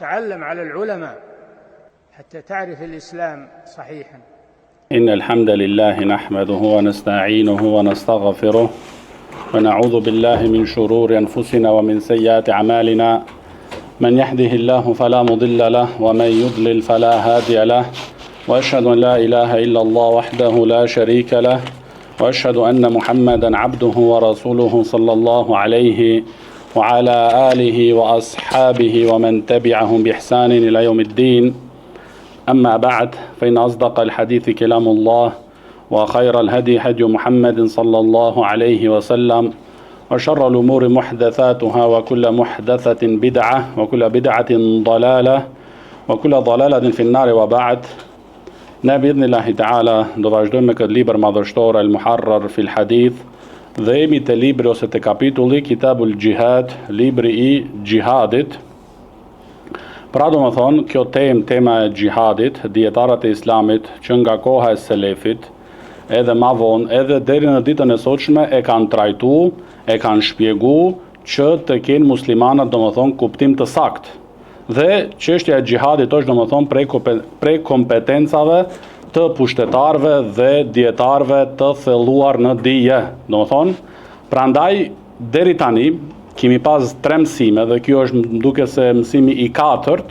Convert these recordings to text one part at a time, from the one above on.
تعلم على العلماء حتى تعرف الإسلام صحيحا. إن الحمد لله نحمده ونستعينه ونستغفره ونعوذ بالله من شرور أنفسنا ومن سيئات أعمالنا. من يهده الله فلا مضل له ومن يضلل فلا هادي له، وأشهد أن لا إله إلا الله وحده لا شريك له، وأشهد أن محمدا عبده ورسوله صلى الله عليه وعلى آله وأصحابه ومن تبعهم بإحسان إلى يوم الدين. أما بعد، فإن أصدق الحديث كلام الله، وخير الهدي هدي محمد صلى الله عليه وسلم، وشر الأمور محدثاتها، وكل محدثة بدعة، وكل بدعة ضلالة، وكل ضلالة في النار. وبعد، بإذن الله تعالى do vazhdojmë me këtë libër madhështor El Muharrar fil Hadith, dhe jemi te libri ose te kapitulli Kitabul Jihad, libri I Jihadit. Pra do më thonë, kjo tema e gjihadit, dietarët e Islamit që nga koha e selefit, edhe ma vonë, edhe deri në ditën e sotshme e kanë trajtu, e kanë shpjegu që të kenë muslimanët do më thonë kuptim të sakt. Dhe çështja e gjihadit është do më thonë prej kompetencave të pushtetarëve dhe dietarëve të thelluar në dije. Do më thonë, prandaj deri tani kemi pas 3 mësime, dhe kjo është duke se mësimi I 4,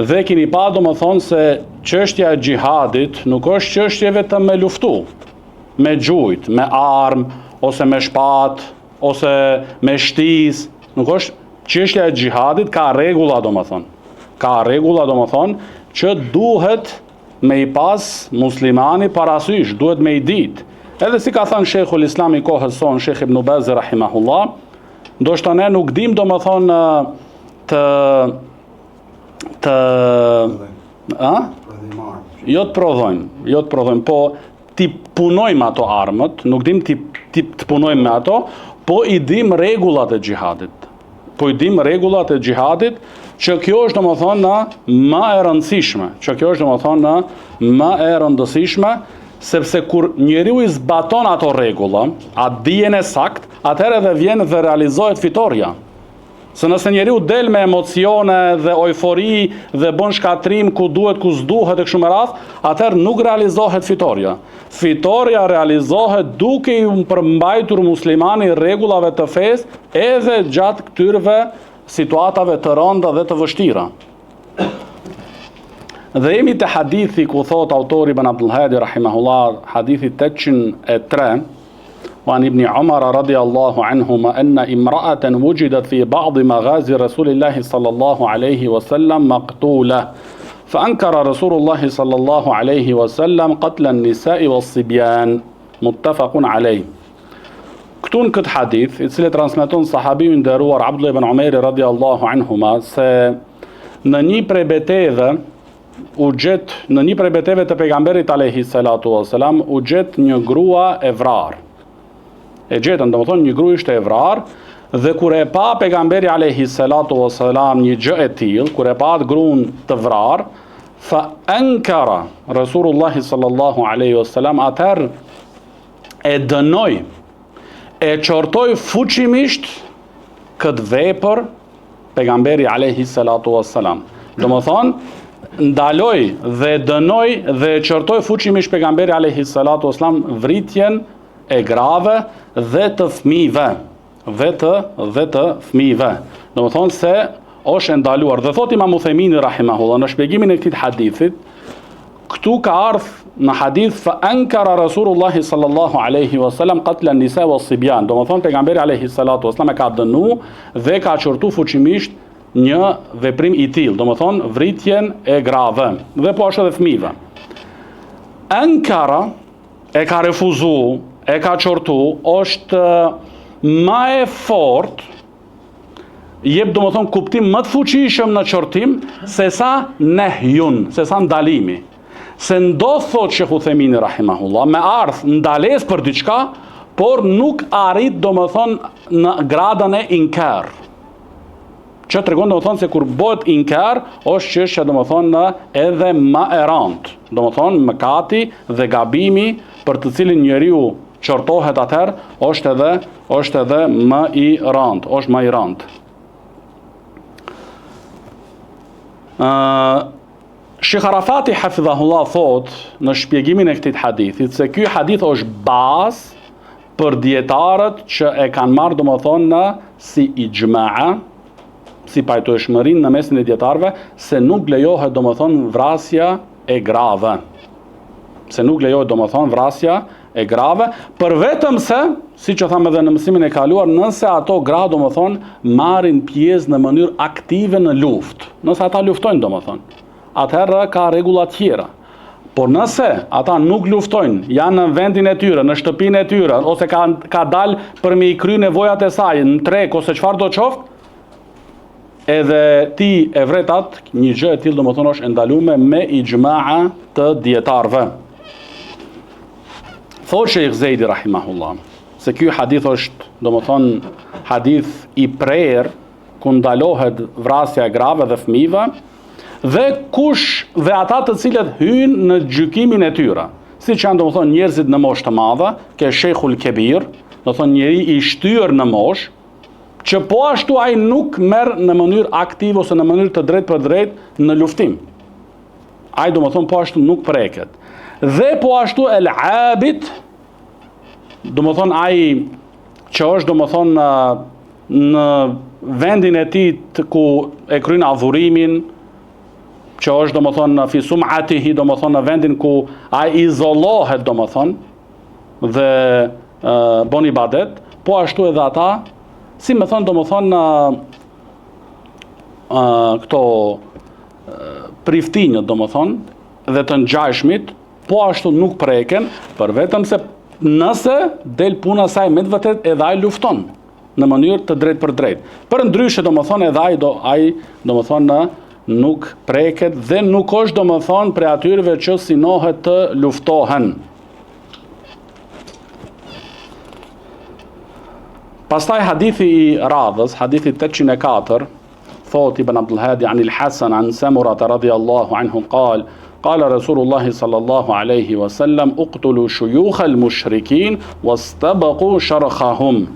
dhe kemi pa do më thonë se çështja e gjihadit nuk është çështje vetëm me luftu, me gjujt, me armë, ose me shpat, ose me shtis. Nuk është çështja e gjihadit, ka rregulla do më thonë. Ka rregulla do më thonë që duhet me I pas muslimani parasysh, duhet me I ditë. Edhe si ka thënë Sheikhul Islam I kohës son, Sheikh Ibn Baz rahimahullah, ndoshta ne nuk dim do më thonë jo të prodhojmë, po ti punojmë ato armët, nuk dim të punojmë me ato, po I dim rregullat e gjihadit. Që kjo është do më thonë më e rëndësishme, sepse kur njeriu I zbaton ato rregulla, atë dijen e sakt, atëherë edhe vjen dhe realizohet fitoria. Se nëse njeriu del me emocione dhe eufori dhe bën shkatrim ku duhet, ku s'duhet e kështu me radhë, atëherë nuk realizohet fitoria. Fitoria realizohet duke I përmbajtur muslimani rregullave të fesë edhe gjatë këtyreve situatave të rënda dhe të vështira. Dhe jemi te hadithi ku thot autori Ibn Abdul Hadi rahimahullah, hadithi 803, وعن ابن عمر رضي الله عنهما أن امرأة وجدت في بعض مغازي رسول الله صلى الله عليه وسلم مقتولة، فأنكر رسول الله صلى الله عليه وسلم قتل النساء والصبيان. متفق عليه. Këtu në këtë hadith, I cili transmeton sahabiu I nderuar Abdullah ibn Umeri radhiyallahu anhuma, se në një prej betejve të pejgamberit alayhi salatu wasalam u gjet një grua e vrarë. E gjetën, do më thonë, një gruaj ishte e vrarë, dhe kur e pa pejgamberi alayhi salatu wasalam një gjë e tillë, kur e pa atë gruan të vrarë, fa ankara Rasulullah sallallahu alaihi wasallam, atëherë e dënoi, e qortoi fuqimisht këtë vepër pejgamberi alayhi salatu wasalam. Do më thonë, ndaloi dhe dënoi dhe e qortoi fuqimisht pejgamberi alayhi salatu wasalam vritjen e grave dhe të fëmijëve, Do më thonë se është ndaluar. Dhe thot Imam Uthejmini rahimahullah në shpjegimin e këtij hadithit, këtu ka ardhur në hadith fa ankara Rasulullah sallallahu alaihi wasallam qatl an-nisa was-sibyan. Do më thonë pejgamberi alayhi salatu wasallam e ka dënu dhe ka qortu fuqimisht një veprim I tillë, do më thonë vritjen e grave dhe po ashtu edhe fëmijëve. Ankara e ka refuzu, e ka qortu, është ma e fort, jep do më thonë kuptim më të fuqishëm në qortim, se sa nehyun, se sa ndalimi. Se ndodh thot Sheikh Uthejmini rahimahullah, me ardh ndales për diçka, por nuk arrit do më thonë në gradën e inkar. Që tregon do më thonë se kur bëhet inkar, është çështja do më thonë edhe më e rëndë. Do më thonë mëkati dhe gabimi për të cilin njeriu qortohet atëherë, është edhe më I rëndë, është më I rëndë. Sheikh Arafati hafidhahullah thot në shpjegimin e këtij hadithit se ky hadith është bazë për dietarët që e kanë marrë domethënë si ijma'a, si pajtueshmërinë në mesin e dietarëve se nuk lejohet domethënë vrasja e grave. Se nuk lejohet domethënë vrasja e grave, për vetëm se, siç e thamë edhe në mësimin e kaluar, nëse ato gra domethënë marrin pjesë në mënyrë aktive në luftë. Nëse ata luftojnë domethënë, atëherë ka rregulla tjera. Por nëse ata nuk luftojnë, janë në vendin e tyre, në shtëpinë e tyre, ose ka dalë për me i kry nevojat e saj, në treg ose çfarë do qoftë, edhe ti e vretat, një gjë e tillë domethënë është ndaluar me ijma'a të dietarëve. Thot Sheikh Zejdi rahimahullah, se ky hadith është domethënë hadith i prerë ku ndalohet vrasja e grave dhe fëmijëve, dhe kush dhe ata të cilët hyjnë në gjykimin e tyre, siç janë domethënë njerëzit në moshë të madhe, ke Sheikhul Kebir, domethënë njeri i shtyr në moshë, që po ashtu ai nuk merr në mënyrë aktive ose në mënyrë të drejtë për drejtë në luftim. Ai domethënë po ashtu nuk preket. Dhe po ashtu el abid, domethënë ai që është domethënë në vendin e tij ku e kryen adhurimin, që është domethënë në fisum atihi, domethënë në vendin ku ai izolohet domethënë dhe bën ibadet, po ashtu edhe ata, si më thon domethënë këto priftinjët domethënë dhe të ngjashmit, po ashtu nuk preken, për vetëm se nëse del puna saj me të vërtet edhe ai lufton në mënyrë të drejtë për drejtë. Për ndryshe domethënë edhe ai domethënë nuk preket dhe nuk është domethënë prej atyre që sinohet të luftohen. Pastaj hadithi i radhës, hadithi 804, thot Ibn Abdul Hadi an al-Hasan an Samura radhiyallahu anhu qal قال رسول الله صلى الله عليه وسلم اقتلوا شيوخ المشركين واستبقوا شرخهم.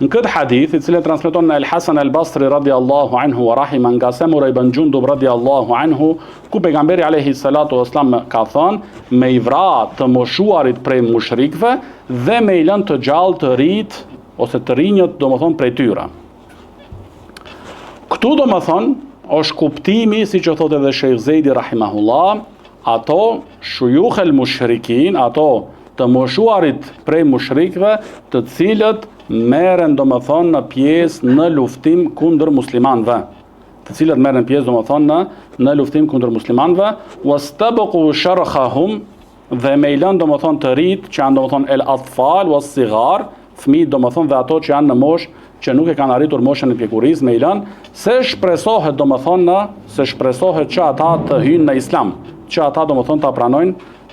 Në këtë hadith, i cili transmeton në Al-Hasan al-Basri radhiyallahu anhu wa rahima nga Samura ibn Jundub radhiyallahu anhu, ku pejgamberi alayhi salatu wasallam ka thënë me i vra të moshuarit prej mushrikëve dhe me i lënë të gjallë të rit ose të rinjët domethënë prej tyre. Këtu domethënë është kuptimi, si që thot edhe Sheikh Zejdi rahimahullah, ato shuyukh el mushrikin, ato të moshuarit prej mushrikëve, të cilët merren domethënë në pjesë në luftim kundër muslimanëve. Të cilët merren pjesë domethënë në luftim kundër muslimanëve, wastabqu sharkhahum, dhe me i lënë domethënë të rit, që janë domethënë el atfal was-sigar, fëmijë domethënë dhe ato që janë në moshë që nuk e kanë arritur moshën e pjekurisë, me i lënë, se shpresohet që ata të hyjnë në islam, që ata domethënë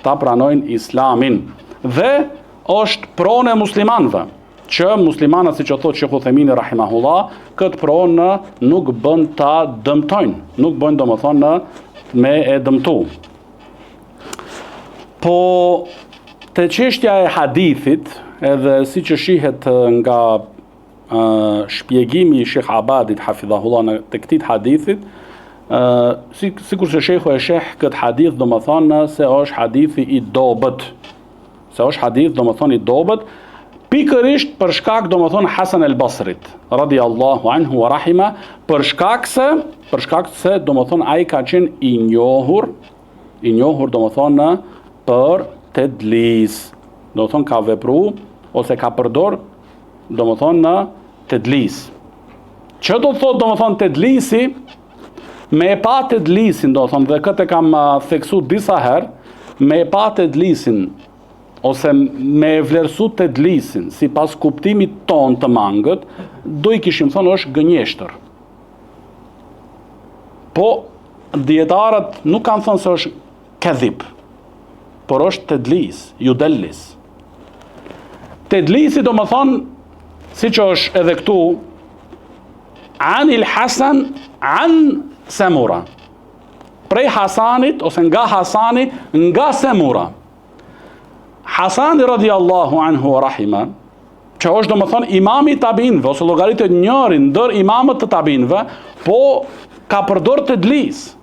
ta pranojnë islamin. Dhe është pronë e muslimanëve, që muslimanët, siç e thotë Sheikh Uthemini rahimahullah, këtë pronë nuk bën ta dëmtojnë, nuk bën domethënë me e dëmtu. Po te çështja e hadithit, edhe siç e shihet nga shpjegimi i Sheikh Abadit hafidhahullah në të këtij hadithit, sikur se Sheikhu e sheh këtë hadith domethënë se është hadithi i dobët. Se është hadith domethënë i dobët, pikërisht për shkak domethënë Hasan al-Basrit radhiyallahu anhu wa rahima, për shkak se domethënë ai ka qenë i njohur domethënë për tedlis. Domethënë ka vepruar ose ka përdor domethënë në tedlis. Që do të thotë domethënë tedlisi? Me e pa tedlisin, domethënë, dhe këtë kam theksu disa herë, me e pa tedlisin ose me e vlerësu tedlisin sipas kuptimit ton të mangët, do i kishim thënë është gënjeshtër. Po dietarët nuk kanë thënë se është kadhib, por është tedlis, yudellis. Tedlisi domethënë, siç është edhe këtu, anil Hasan an Samura. Prej Hasanit ose nga Hasani, nga Samura. Hasani radhiyallahu anhu wa rahima, që është domethënë imami i tabiinëve ose llogaritet njëri ndër imamët të tabiinëve, po ka përdor të dlis.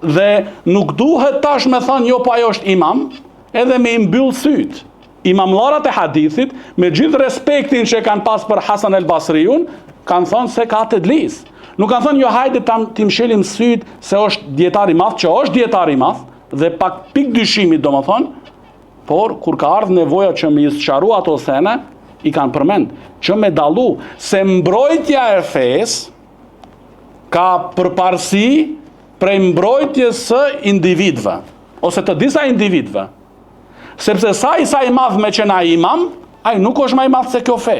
Dhe nuk duhet tash me thënë jo, po ajo është imam, edhe me imbyll syt. Imamllarat e hadithit, me gjithë respektin që kanë pas për Hasan el Basriun, kanë thënë se ka të dlis. Nuk kanë thënë jo, hajde ti mshelim syt se është dietar i madh, që është dietar i madh, dhe pak pik dyshimit domethënë, por kur ka ardhur nevoja që me sqaru ato sene, i kanë përmend që me dallu se mbrojtja e fesë ka përparësi prej mbrojtjes së individëve ose të disa individëve. Sepse sa i madh me qenë ai imam, ai nuk është më i madh se kjo fe.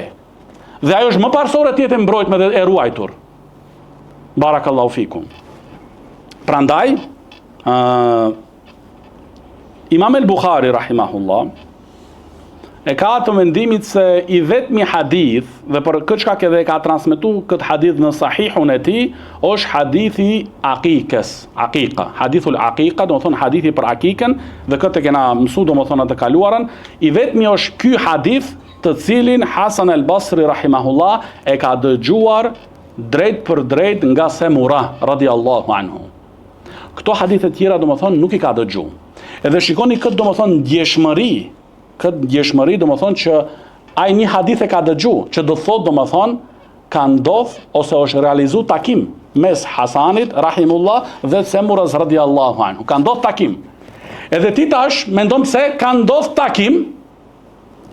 Dhe ajo është më parsore të jetë mbrojtme dhe e ruajtur. Barakallahu fikum. Prandaj, Imam el-Bukhari rahimahullah e ka të mendimit se i vetmi hadith, dhe për këtë shkak edhe ka transmetu këtë hadith në sahihun e tij, është hadithi aqiqës, aqiqa, hadithul aqiqa, do të thonë hadithi për aqiqën, dhe këtë e kena mësuar domethënë të kaluarën, i vetmi është ky hadith të cilin Hasan el-Basri rahimahullah e ka dëgjuar drejt për drejt nga Semura radiallahu anhu. Këto hadithe tjera domethënë nuk i ka dëgjuar. Edhe shikoni këtë domethënë ndjeshmëri domethënë që ai një hadith e ka dëgjuar, që do thotë domethënë ka ndodh ose është realizuar takim mes Hasanit rahimullah dhe Semuras radiallahu anhu. Ka ndodh takim. Edhe ti tash mendon se ka ndodh takim,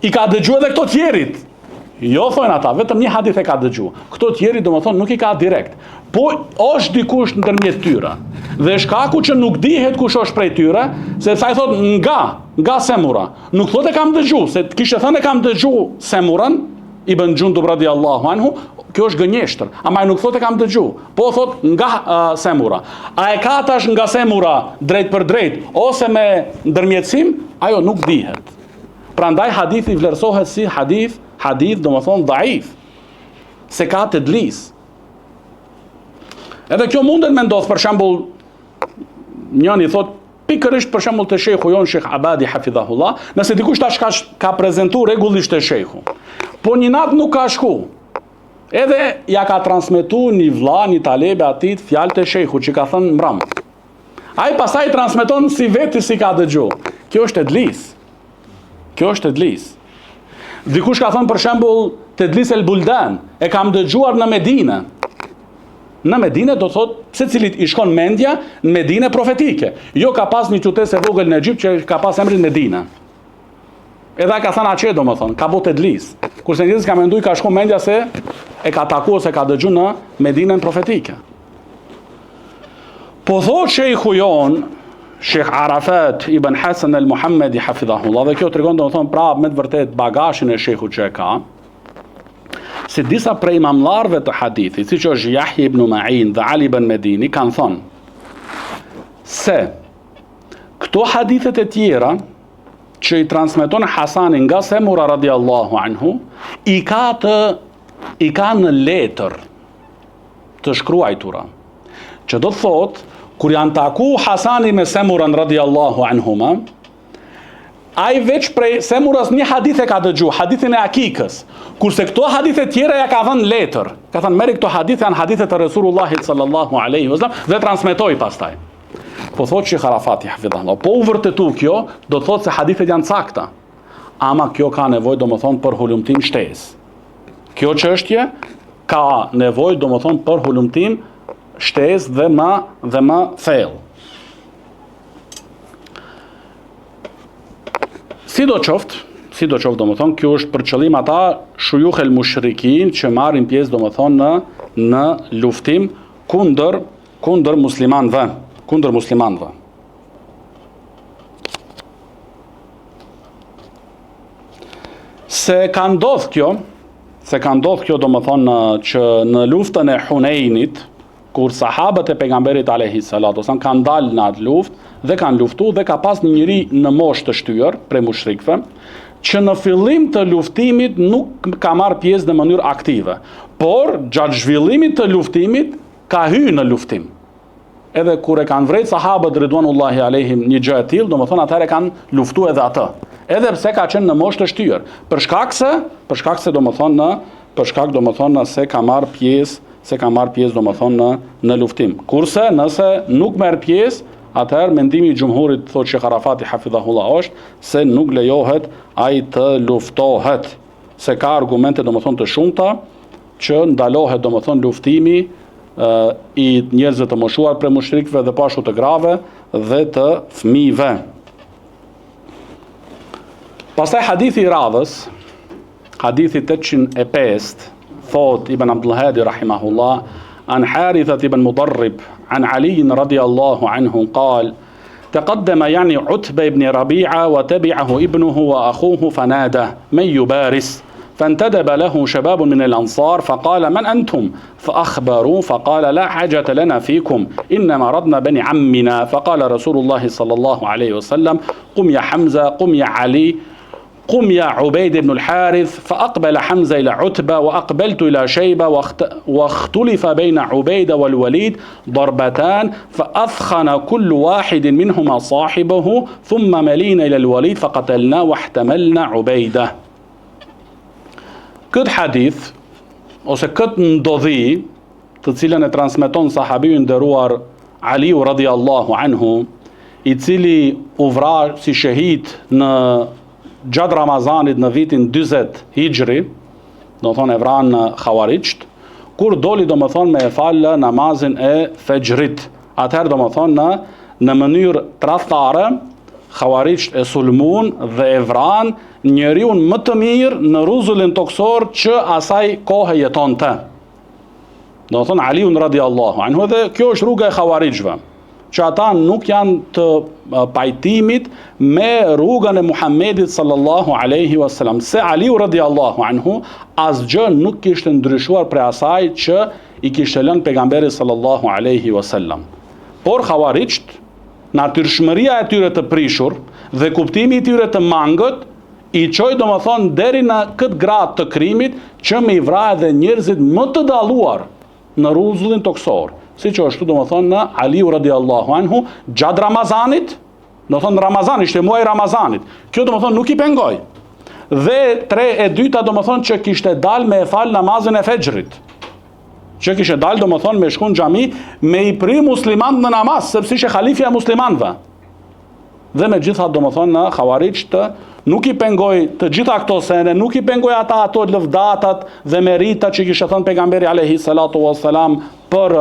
i ka dëgjuar edhe këto tjerit. Jo, thonë ata, vetëm një hadith e ka dëgjuar. Këto tjeri domethënë nuk i ka direkt. Po është dikush ndërmjet tyre. Dhe shkaku që nuk dihet kush është prej tyre, se sa i thot nga Semura. Nuk thot e kam dëgjuar, se kishte thënë e kam dëgjuar Semuran ibn Jundub radiallahu anhu, kjo është gënjeshtër. Ama ai nuk thot e kam dëgjuar, po thot nga Semura. A e ka tash nga Semura drejt për drejt ose me ndërmjetësim, ajo nuk dihet. Prandaj hadithi vlerësohet si hadith domethënë dhaif, se ka të dlis. Edhe kjo mundet me ndodh, për shembull, njëri thot pikërisht për shembull te shehu jon Sheikh Abadi hafidhahullah, nëse dikush tash ka prezantuar rregullisht te shehu, po një nat nuk ka shku. Edhe ja ka transmetuar një vlla, një talebe atit fjalët e shehut që ka thënë mram. Ai pastaj transmeton si vetë si ka dëgjuar. Kjo është tedlis. Kjo është tedlis. Dikush ka thënë për shembull Tedlis el Buldan, e kam dëgjuar në Medinë. Në Medinë do thot secilit i shkon mendja në Medinë profetike. Jo ka pas një qytet e vogël në Egjipt që ka pas emrin Medinë. Edhe ka thënë aqe domethënë, ka botë tedlis. Kurse njerëzit ka menduar ka shkon mendja se e ka takuar ose ka dëgjuar në Medinën profetike. Po thot sheikhu jon Sheikh Arafat ibn Hasan al-Muhammadi hafidhahullah, dhe kjo tregon domethënë prapë me të vërtet bagazhin e shehut që e ka, se disa prej imamllarëve të hadithit, siç është Yahya ibn Ma'in dhe Ali ibn Medini, kanë thënë se këto hadithet e tjera që i transmeton Hasani nga Semura radiallahu anhu, i ka në letër të shkruajtura, që do të thotë kur janë taku Hasani me Semuran radiallahu anhuma, ai veç prej Semuras një hadith e ka dëgjuar, hadithin e akikës, kurse këto hadithe tjera ja ka dhënë letër. Ka thënë merri këto hadithe janë hadithe të Resulullahit sallallahu alaihi wasallam dhe transmetoi pastaj. Po thotë Sheikh Arafati hafidhahullah, po u vërtetu kjo, do të thotë se hadithet janë sakta. Ama kjo ka nevojë domethënë për hulumtim shtesë. Kjo çështje ka nevojë domethënë për hulumtim shtesë dhe më thellë. Sidoqoftë domethënë kjo është për qëllim ata shuyukh el mushrikin që marrin pjesë domethënë në luftim kundër muslimanëve. Se ka ndodh kjo domethënë që në luftën e Huneinit, kur sahabët e pejgamberit alayhi salatu wasallam kanë dalë në atë luftë dhe kanë luftuar dhe ka pas një njeri në moshë të shtyrë prej mushrikëve, që në fillim të luftimit nuk ka marrë pjesë në mënyrë aktive, por gjatë zhvillimit të luftimit ka hyrë në luftim. Edhe kur e kanë vrejt sahabët ridwanullahi alehim një gjë e tillë, domethënë atëherë kanë luftuar edhe atë. Edhe pse ka qenë në moshë të shtyrë, për shkak domethënë se ka marrë se ka marrë pjesë domethënë në luftim. Kurse nëse nuk merr pjesë, atëherë mendimi i xhumhurit, thotë Sheikh Arafati hafidhahullah, është se nuk lejohet ai të luftohet, se ka argumente domethënë të shumta që ndalohet domethënë luftimi i njerëzve të moshuar për mushrikëve dhe pashtu të grave dhe të fëmijëve. Pastaj hadithi i radhës, hadithi 805, thot Ibn Abdul Hadi rahimahullah, an Haritha ibn Mudarrib عن علي رضي الله عنه قال تقدم يعني عتبة بن ربيعة وتبعه ابنه وأخوه فنادى من يبارس فانتدب له شباب من الأنصار فقال من أنتم فأخبروا فقال لا حاجة لنا فيكم إنما ردنا بني عمنا فقال رسول الله صلى الله عليه وسلم قم يا حمزة قم يا علي قم يا عبيد بن الحارث فأقبل حمزة إلى عتبة وأقبلت إلى شيبة واختلف بين عبيد والوليد ضربتان فأثخن كل واحد منهما صاحبه ثم ملينا إلى الوليد فقتلنا واحتملنا عبيدة. Këtë hadith ose këtë ndodhi, të cilën e transmeton sahabiu i nderuar Aliu radhiyallahu anhu, i cili u vra si shahid në gjatë Ramazanit në vitin 40 Hijri, do të thonë e vranë në Khawarijt, kur doli do më thonë me e falë namazin e Fejrit. Atëherë do më thonë në mënyrë tradhtare, Khawarijt e sulmun dhe e vranë njeriun më të mirë në rrezullin toksor që asaj kohë jetonte. Do të thonë Aliun radhiyallahu anhu, dhe kjo është rruga e Khawarijve, që ata nuk janë të pajtimit me rrugën e Muhammedit sallallahu alaihi wasallam. Se Aliu radhiyallahu anhu asgjë nuk kishte ndryshuar prej asaj që i kishte lënë pejgamberi sallallahu alaihi wasallam. Por Khawarijt, natyrshmëria e tyre të prishur dhe kuptimi i tyre të mangët, i çoi domethënë deri në këtë grad të krimit që me i vra edhe njerëzit më të dalluar në rrezullin toksor, siç ashtu domethënë në Aliu radhiyallahu anhu gjatë Ramazanit, domethënë Ramazan ishte muaji i Ramazanit. Kjo domethënë nuk i pengoi. Dhe 3/2 domethënë që kishte dalë me e fal namazin e Fejrit. Që kishte dalë domethënë me shku në xhami me i pri muslimanët në namaz, sepse ishte halifja e muslimanëve. Dhe megjithatë domethënë në Khawarijt nuk i pengoi të gjitha këto sene, nuk i pengoi ato lëvdatat dhe meritat që kishte thënë pejgamberi alayhi salatu wassalam për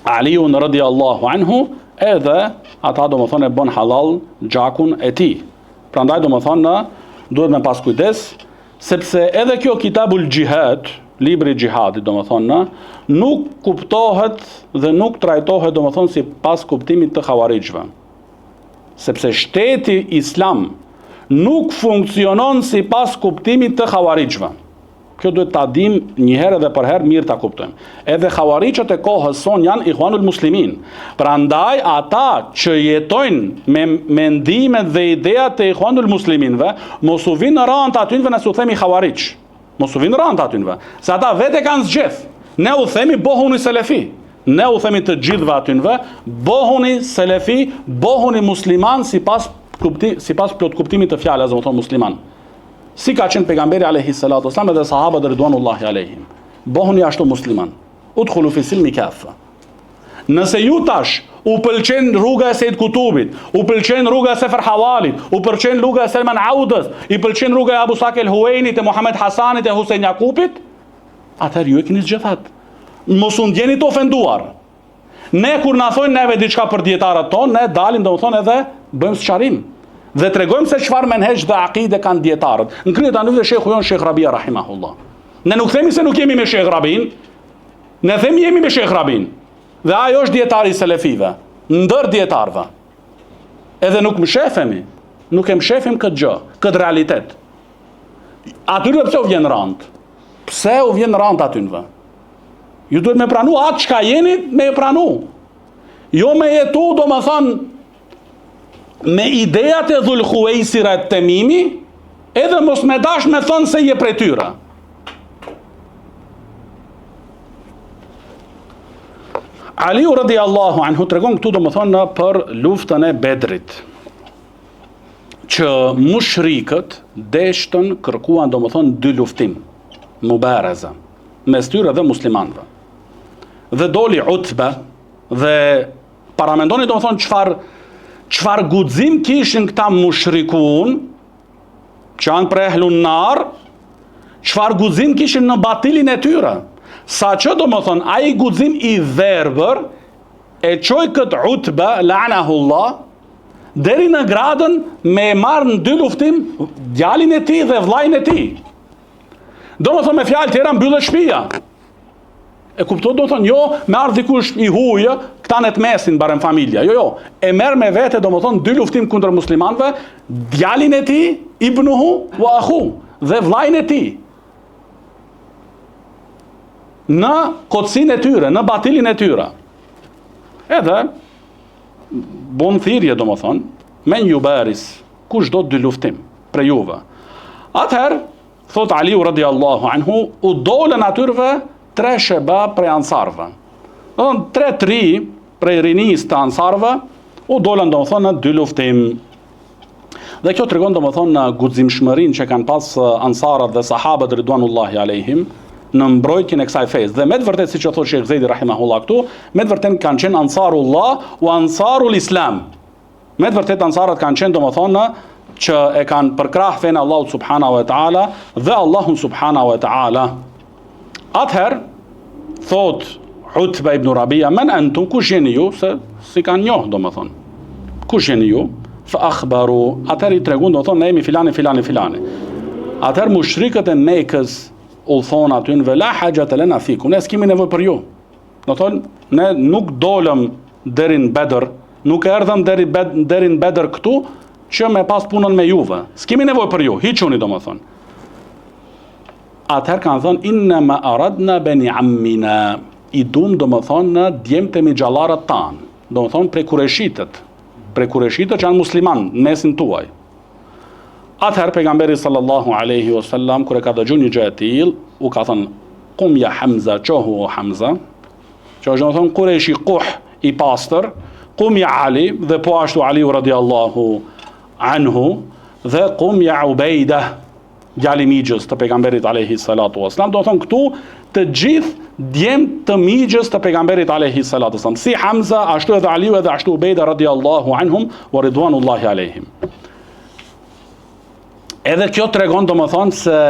Aliun radhiyallahu anhu, edhe ata domethënë e bën halal gjakun e tij. Prandaj domethënë duhet me pas kujdes, sepse edhe kjo Kitabul Jihad, libri i xhihadit domethënë, nuk kuptohet dhe nuk trajtohet domethënë si pas kuptimit të Khawarijve. Sepse shteti islam nuk funksionon si pas kuptimit të Khawarijve. Kjo duhet ta dim një herë dhe për herë mirë ta kuptojmë. Edhe Khawarijët e kohës son janë Ikhwanul Muslimin. Prandaj ata që jetojnë me mendimet dhe ideat e Ikhwanul Musliminve, mos u vinë rand atynve nëse u themi Khawarij. Mos u vinë rand atynve, se ata vetë kanë zgjedh. Ne u themi bohuni selefi. Ne u themi të gjithëve atynve, bohuni selefi, bohuni musliman sipas plot kuptimit të fjalës, do të thonë musliman. Si ka qenë pejgamberi alayhi salatu wasallam dhe sahabët ridwanullahi alayhim. Bohuni ashtu musliman. Udkhulu fi silmi kafa. Nëse ju tash u pëlqen rruga e Said Kutubit, u pëlqen rruga e Sefer Hawalit, u pëlqen rruga e Selman Audës, i pëlqen rruga e Abu Saq el-Huwainit, e Muhammad Hasanit, e Hussein Jakupit, atëherë ju e keni zgjedhat. Mos u ndjeni të ofenduar. Ne kur na thonë neve diçka për dietarët tonë, ne dalim domethënë edhe bëjmë sqarim dhe tregojmë se çfarë menhej dhe akide kanë dietarët. Në krye tani dhe shehu jon Sheikh Rabia rahimahullah. Ne nuk themi se nuk jemi me Sheikh Rabin, ne themi jemi me Sheikh Rabin. Dhe ajo është dietari i selefive, ndër dietarëve. Edhe nuk më shefemi, nuk e më shefim këtë gjë, këtë realitet. Atyre pse u vjen rand? Pse u vjen rand atynve? Ju duhet me pranu atë çka jeni, me e pranu. Jo me jetu, do më thonë, me idejat e Dhul Khuwaisira Temimi, edhe mos me dash me thonë se je prej tyre. Aliu radhiyallahu anhu tregon këtu do më thonë për luftën e Bedrit, që mushrikët deshtën kërkuan do më thonë dy luftim, mubaraza. mes tyre dhe muslimanëve. Dhe doli Utbe dhe paramendoni domethënë çfarë guxim kishin këta mushrikun që janë për ehlun nar, çfarë guxim kishin në batilin e tyre. Saqë domethënë ai guxim i verbër e çoi kët Utbe la'anahullah deri në gradën me marrë në 2 luftim djalin e tij dhe vllajin e tij. Domethënë me fjalë tjera mbyllet shtëpia. E kupton, domethënë jo me ardh dikush i hujë, këta në të mesin barem familja. Jo. E merr me vete domethënë 2 luftim kundër muslimanëve, djalin e tij, ibnuhu wa akhu, dhe vllajin e tij. Në kocsinë e tyre, në batilin e tyre. Edhe bon thirrje domethënë, men yubaris, kush do 2 luftim për juve. Atëherë thot Aliu radiallahu anhu, u dolën atyrve 3 sheba prej ansarve. Domethënë 3 prej rinis të ansarve, u dolën domethënë në 2 luftim. Dhe kjo tregon domethënë në guximshmërinë që kanë pas ansarët dhe sahabët ridwanullahi alejhim në mbrojtjen e kësaj fesë. Dhe me të vërtetë, siç e thotë Sheikh Zejdi rahimahullah këtu, me të vërtetë kanë qenë ansarullah u ansarul islam. Me të vërtetë ansarët kanë qenë domethënë që e kanë përkrah fenë Allahut subhanahu wa taala dhe Allahun subhanahu wa taala. Atëherë thot Utba ibn Rabia, men antum, kush jeni ju, se si kanë njoh domethënë. Kush jeni ju? Fa akhbaru, atëherë i tregun domethënë ne jemi filani. Atëherë mushrikët e Mekës u thonë atynve, la hajata lana fikum, ne s'kemi nevojë për ju. Do thonë, ne nuk dolëm deri në Bedër, nuk erdhëm deri në Bedër këtu që me pas punën me juve. S'kemi nevojë për ju, hiquni domethënë. Atëherë kanë thënë, inna ma aradna bani ammina, i dum domethënë në djemtë e xhallarët tan, domethënë prej kureshitët që janë musliman në mesin tuaj. Atëherë pejgamberi sallallahu alaihi wasallam kur e ka dëgjuar një gjë e tillë, u ka thënë, qum ya Hamza, çohu o Hamza, që është domethënë kureshi quh i pastër, qum ya Ali, dhe po ashtu Aliu radiallahu anhu, dhe qum ya Ubeida, djali migjës të pejgamberit alayhi salatu wasallam. Do thonë këtu të gjithë djemt të migjës të pejgamberit alayhi salatu wasallam. Si Hamza, ashtu edhe Aliu edhe ashtu Ubeida radiallahu anhum wa ridwanullahi alayhim. Edhe kjo tregon domethënë se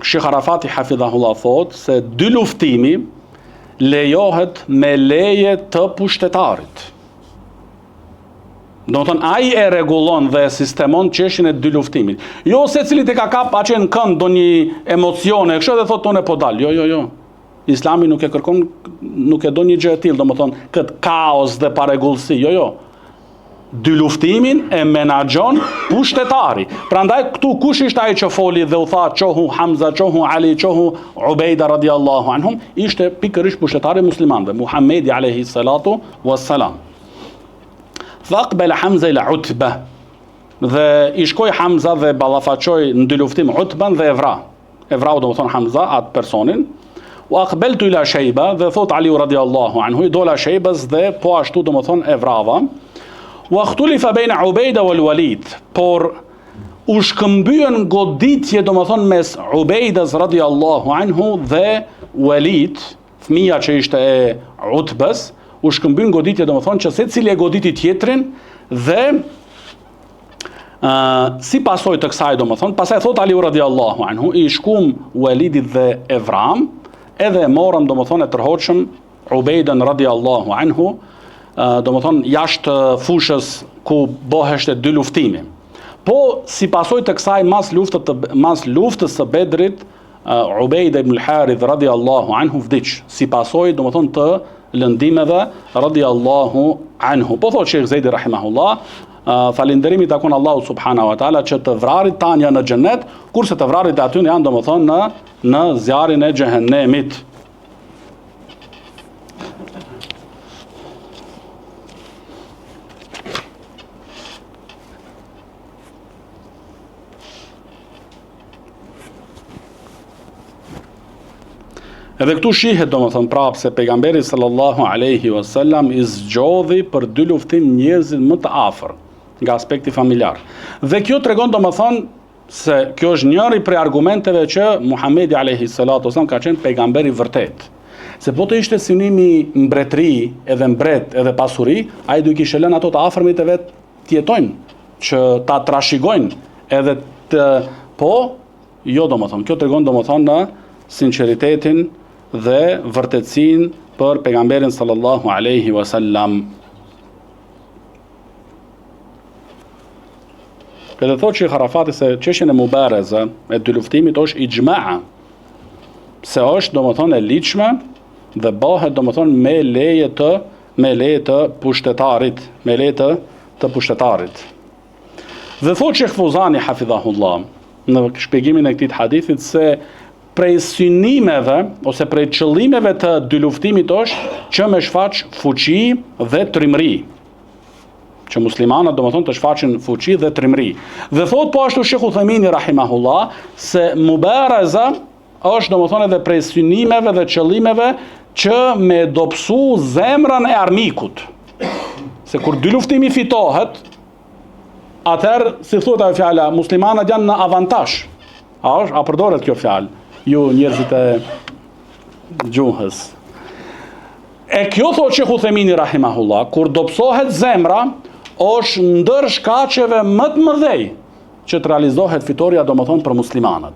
Sheikh Arafati hafidhahullah thot se 2 luftimi lejohet me leje të pushtetarit. Domethënë ai e rregullon dhe sistemon çështjen e 2 luftimit. Jo secili te ka kap atë në kënd ndonjë emocione, kështu edhe thotë unë po dal. Jo. Islami nuk e kërkon, nuk e do një gjë e tillë, domethënë kët kaos dhe parregullsi. Jo. 2 luftimin e menaxhon pushtetari. Prandaj këtu kush ishte ai që foli dhe u tha çohu Hamza, çohu Ali, çohu Ubeida radiallahu anhum, ishte pikërisht pushtetari muslimanëve, Muhamedi alayhi salatu wassalam. Fa aqbala Hamza ila Utba. Dhe i shkoi Hamza dhe ballafaqoi në 2 luftim Utban dhe Evra. Evrau domethën Hamza atë personin. Wa aqbaltu ila Shayba, dhe thot Aliu radiallahu anhu, i dola Shaybas dhe po ashtu domethën Evrava. Wa khtulifa baina Ubeida wal Walid, por u shkëmbyen goditje domethën mes Ubeidas radiallahu anhu dhe Walid, fëmia që ishte e Utbës, u shkëmbyen goditje domethën që secili e goditi tjetrin dhe si pasojë të kësaj domethën, pastaj thot Aliu radiallahu anhu, i shkum Walidit dhe Evram, edhe morëm domethën e tërhoqëm Ubeidan radiallahu anhu, domethënë jashtë fushës ku bëheshte 2 luftimi. Po si pasojë të kësaj mas luftës së Bedrit, Ubeida ibn al-Harith radiallahu anhu vdiq, si pasojë domethënë të lëndimeve radiallahu anhu. Po thotë Sheikh Zejdi rahimahullah, falënderimi takon Allahu subhanahu wa taala që të vrarit tan janë në xhenet, kurse të vrarit aty janë domethënë në zjarrin e xhehenemit. Edhe këtu shihet domethënë prapë se pejgamberi sallallahu alaihi wasallam i zgjodhi për 2 luftim njerëzit më të afër nga aspekti familjar. Dhe kjo tregon domethënë se kjo është njëri prej argumenteve që Muhamedi alayhi salatu wasallam ka qenë pejgamberi vërtet. Se po të ishte synimi mbretëri, edhe mbret, edhe pasuri, ai do i kishte lënë ato të afërmit e vet të jetojnë, që ta trashëgojnë, edhe të po, jo domethënë, kjo tregon domethënë në sinqeritetin dhe vërtetësinë për pejgamberin sallallahu alaihi wasallam. Edhe thotë që Arafati se çështja e mubareze e dy luftimit është ixhmaa, se është domethënë e ligjshme dhe bëhet domethënë me leje të pushtetarit, me leje të pushtetarit. Dhe thotë Sheikh Fuzani hafidhahullah në shpjegimin e këtij hadithit se prej synimeve ose prej qëllimeve të dy luftimit është që me shfaq fuqi dhe trimëri. Që muslimanët domethënë të shfaqin fuqi dhe trimëri. Dhe thot po ashtu Sheikh Uthaymini rahimahullah se mubaraza është domethënë edhe prej synimeve dhe qëllimeve që me dobësu zemrën e armikut. Se kur dy luftimi fitohet, atëherë si thotë ajo fjala, muslimanët janë në avantazh. A përdoret kjo fjalë? Ju njerëzit e gjuhës. E kjo thotë Sheikh Uthaymini rahimahullah, kur dobësohet zemra, është ndër shkaqeve më të mëdhej që të realizohet fitoria domethënë për muslimanët.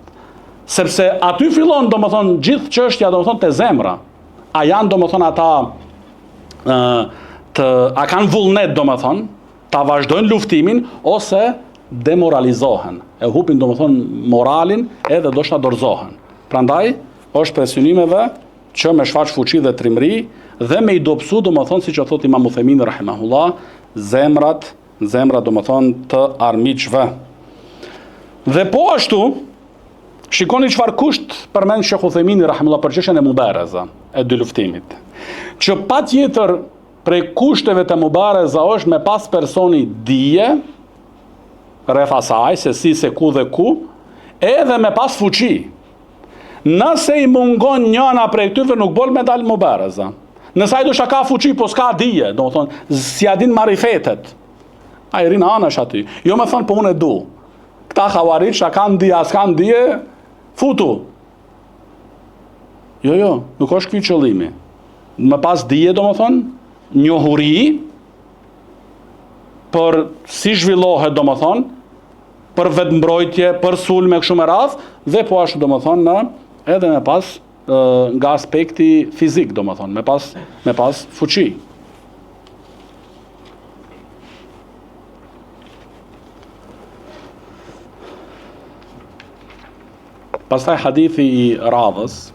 Sepse aty fillon domethënë gjithë çështja domethënë te zemra. A janë domethënë ata a kanë vullnet domethënë ta vazhdojnë luftimin ose demoralizohen, e hupin domethënë moralin edhe do shta dorëzohen. Prandaj është presionimeve që me shfaq fuqi dhe trimëri dhe me i dobësu domethënë siç e thot Imam Uthaymini rahimahullah, zemrat domethënë të armiqve. Dhe po ashtu, shikoni çfarë kusht përmend Sheikh Uthaymini rahimahullah për çështjen e mubareza e dy luftimit. Që patjetër prej kushteve të mubareza është me pas personi dije rreth asaj se si, se ku dhe ku, edhe me pas fuqi. Nëse i mungon njëna prej këtyre nuk bol me dal mubareza. Nëse ai dosha ka fuqi, po s'ka dije, domethënë si a din marifetet. Ai rin anash aty. Jo më thon po unë e du. Këta xhawarit që kanë dije, as kanë dije, futu. Jo, nuk është ky qëllimi. Më pas dije domethënë, njohuri për si zhvillohet domethënë, për vetmbrojtje, për sulme kështu me radh, dhe po ashtu domethënë edhe me pas nga aspekti fizik domethënë, me pas fuqi. Pastaj hadithi i radhës,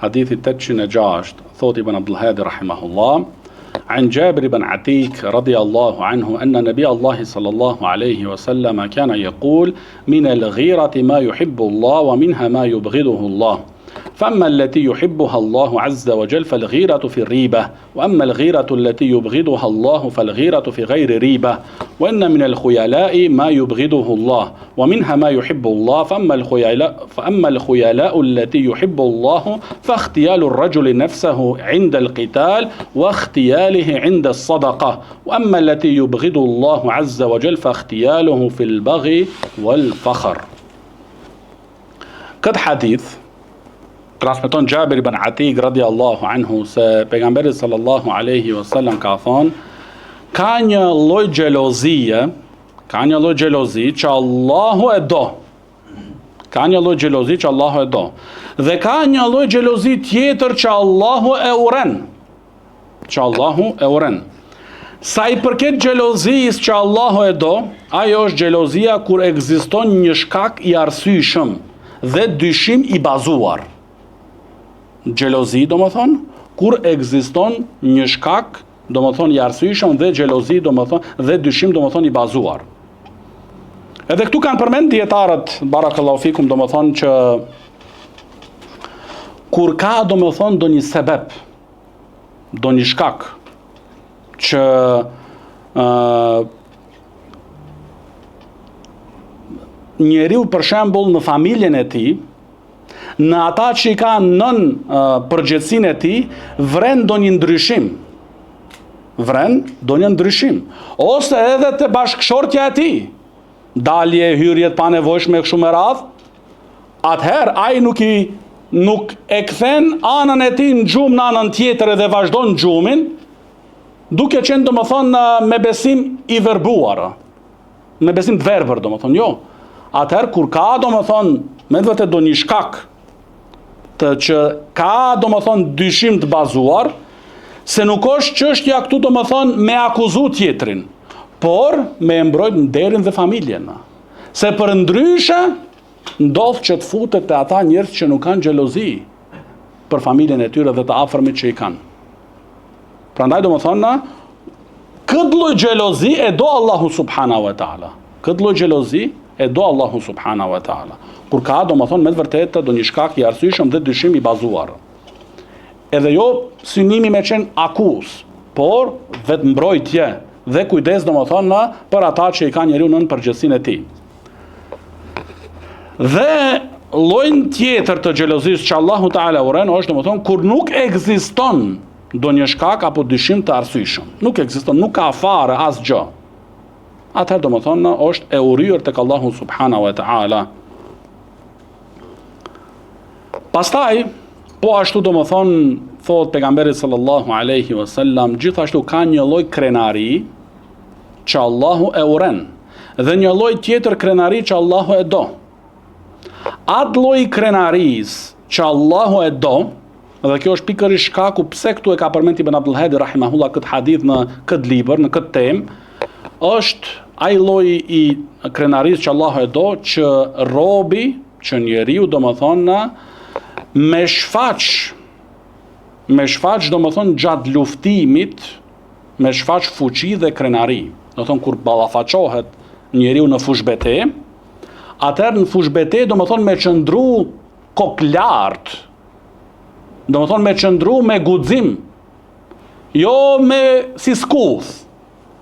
hadithi 806, thot Ibn Abdul Hadi rahimahullah, عن جابر بن عتيك رضي الله عنه أن نبي الله صلى الله عليه وسلم كان يقول من الغيرة ما يحب الله ومنها ما يبغضه الله فأما التي يحبها الله عز وجل فالغيرة في الريبة وأما الغيرة التي يبغضها الله فالغيرة في غير ريبة وإن من الخيلاء ما يبغضه الله ومنها ما يحب الله فأما الخيلاء التي يحب الله فاختيال الرجل نفسه عند القتال واختياله عند الصدقة وأما التي يبغض الله عز وجل فاختياله في البغي والفخر. Këtë hadith transmeton Jabir ibn Atik radiallahu anhu se pejgamberi sallallahu alaihi wasallam ka thonë, ka një lloj xhelozie që Allahu e do. Ka një lloj xhelozie që Allahu e do. Dhe ka një lloj xhelozie tjetër që Allahu e uren. Sa i përket xhelozisë që Allahu e do, ajo është xhelozia kur ekziston një shkak i arsyeshëm dhe dyshim i bazuar. Xhelozi domethënë kur ekziston një shkak domethënë i arsyeshëm dhe xhelozi domethënë dhe dyshim domethënë i bazuar. Edhe këtu kanë përmend dietarët barakallahu fikum domethënë që kur ka domethënë ndonjë sebeb, ndonjë shkak që njeriu për shembull në familjen e tij, në ata që i kanë nën përgjegjësinë e tij, vren ndonjë ndryshim. Ose edhe te bashkëshortja e tij. dalje, hyrjet pa nevojshme kështu me radhë, atëherë ai nuk e kthen anën e tij në gjumë në anën tjetër dhe vazhdon gjumin, duke qenë domethënë me besim i verbuar, me besim të verbër domethënë, jo. Atëherë kur ka domethënë me vetë do një shkak të që ka domethënë dyshim të bazuar, se nuk është çështja këtu domethënë me akuzu tjetrin, por me mbrojt nderin dhe familjen. Se për ndryshe ndodh që të futet te ata njerëz që nuk kanë xhelozi për familjen e tyre dhe të afërmit që i kanë. Prandaj domethënë këtë lloj xhelozi e do Allahu subhanahu wa taala. Këtë lloj xhelozi e do Allahu subhanahu wa taala. Kur ka domethënë me të vërtetë do një shkak i arsyeshëm dhe dyshim i bazuar. Edhe jo synimi me qenë akuz, por vetë mbrojtje dhe kujdes domethënë për ata që i kanë njeriu nën përgjegjësinë e tij. Dhe lloji tjetër të xhelozisë që Allahu Taala uren është domethënë kur nuk ekziston ndonjë shkak apo dyshim të arsyeshëm. Nuk ekziston, nuk ka fare asgjë. Atëherë domethënë është e urryer tek Allahu Subhanahu wa Taala. Pastaj, po ashtu domethënë thot pejgamberi sallallahu alaihi wasallam, gjithashtu ka një lloj krenari që Allahu e uren dhe një lloj tjetër krenari që Allahu e do. Atë lloj krenaris që Allahu e do, dhe kjo është pikërisht shkaku pse këtu e ka përmend Ibn Abdul Hadi rahimahullah këtë hadith në këtë libër, në këtë temë, është ai lloji i krenaris që Allahu e do që robi, që njeriu domethënë me shfaq domethënë gjatë luftimit, me shfaq fuqi dhe krenari. Domethënë kur ballafaqohet njeriu në fushbete, atëherë në fushbete domethënë me qëndru koklart, domethënë me qëndru me guxim, jo me si skuth.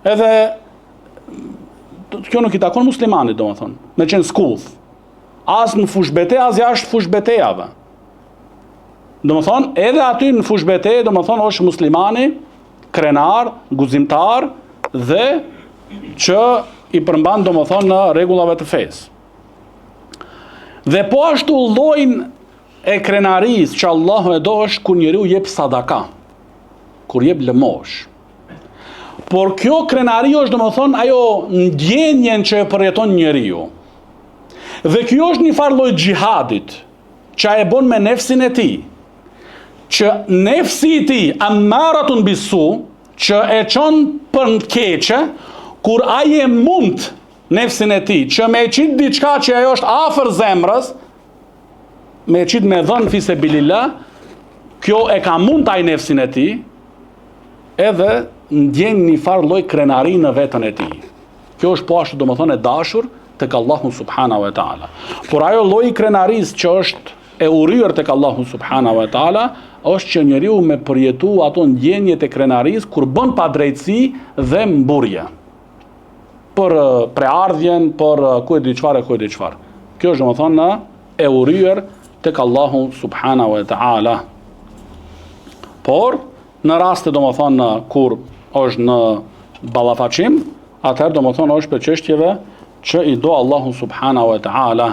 Edhe kjo nuk i takon muslimanit domethënë, me qenë skuth. As në fushbete, as jashtë fushbetejave. Domethënë, edhe aty në fushbete, domethënë është muslimani krenar, guximtar dhe që i përmban domethënë në rregullave të fesë. Dhe po ashtu llojin e krenaris që Allahu e do është kur njeriu jep sadaka, kur jep lëmosh. Por kjo krenari është domethënë ajo ndjenjen që e përjeton njeriu. Dhe kjo është një farë lloj xhihadit që e bën me nefsin e tij. Që nefsi i tij ammaratun bisu, që e çon për të keqe, kur ai e mund nefsin e tij që me qit diçka që ajo është afër zemrës, me qit me dhën fisebilillah, kjo e ka mund ai nefsin e tij, edhe ndjen një farë lloj krenari në veten e tij. Kjo është po ashtu domethënë e dashur tek Allahu subhanahu wa taala. Por ajo lloji krenaris që është e urryer tek Allahu subhanahu wa taala është që njeriu me përjetu ato ndjenjet e krenaris kur bën padrejtësi dhe mburje. Për preardhjen, për ku e di çfarë. Kjo është domethënë e urryer tek Allahu subhanahu wa taala. Por në raste domethënë kur është në ballafaqim, atëherë domethënë është për çështjeve që i do Allahu subhanahu wa taala,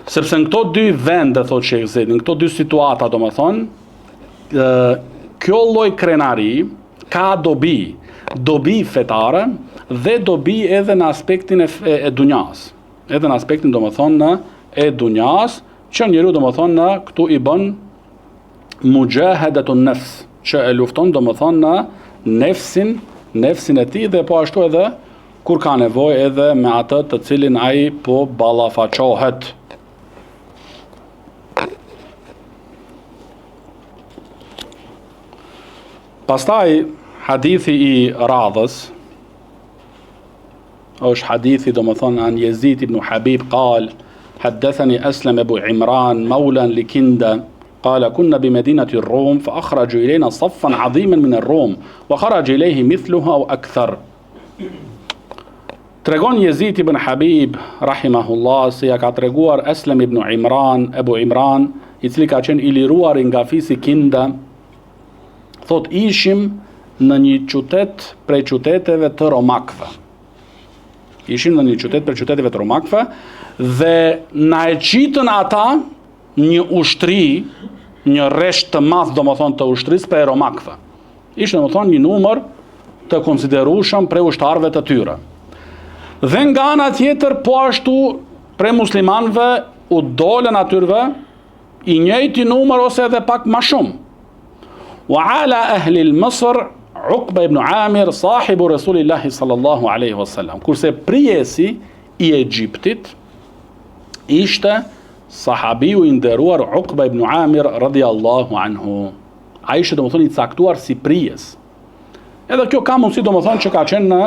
Sepse në këto dy vende, thot Sheikh, në këto dy situata domethënë, kjo lloj krenari ka dobi fetare dhe dobi edhe në aspektin e dunjas. Edhe në aspektin domethënë e dunjas, që njeriu domethënë këtu i bën mujahadatun nafs, që e lufton domethënë nefsin e tij dhe po ashtu edhe kur ka nevojë edhe me atë të cilin ai po ballafaqohet. Pastaj hadithi i radhës është hadithi domethënë an Yazid ibn Habib قال حدثني أسلم أبو عمران مولى لكندة قال كنا بمدينة الروم فأخرجوا إلينا صفا عظيما من الروم وخرج إليه مثله أو أكثر. Tregon Yazid ibn Habib rahimahullah se ja ka treguar Aslam ibn Imran, Abu Imran, i cili ka qenë i liruar nga fisi Kinda, thot ishim në një qytet prej qyteteve të romakëve. Ishim në një qytet prej qyteteve të romakëve dhe na e qitën ata një ushtri, një resht të madh domethënë të ushtrisë prej romakëve. Ishte domethënë një numër të konsiderueshëm prej ushtarëve të tyre. Dhe nga ana tjetër po ashtu prej muslimanëve u dolën atyre i njëjti numër ose edhe pak më shumë. Wa ala ahli al-Misr Uqba ibn Amir sahibu Rasulillahi sallallahu alaihi wasallam. Kurse prijesi i Egjiptit ishte sahabiu i nderuar Uqba ibn Amir radhiyallahu anhu. Ai ishte domethënë i caktuar si prijes. Edhe kjo ka mundësi domethënë që ka qenë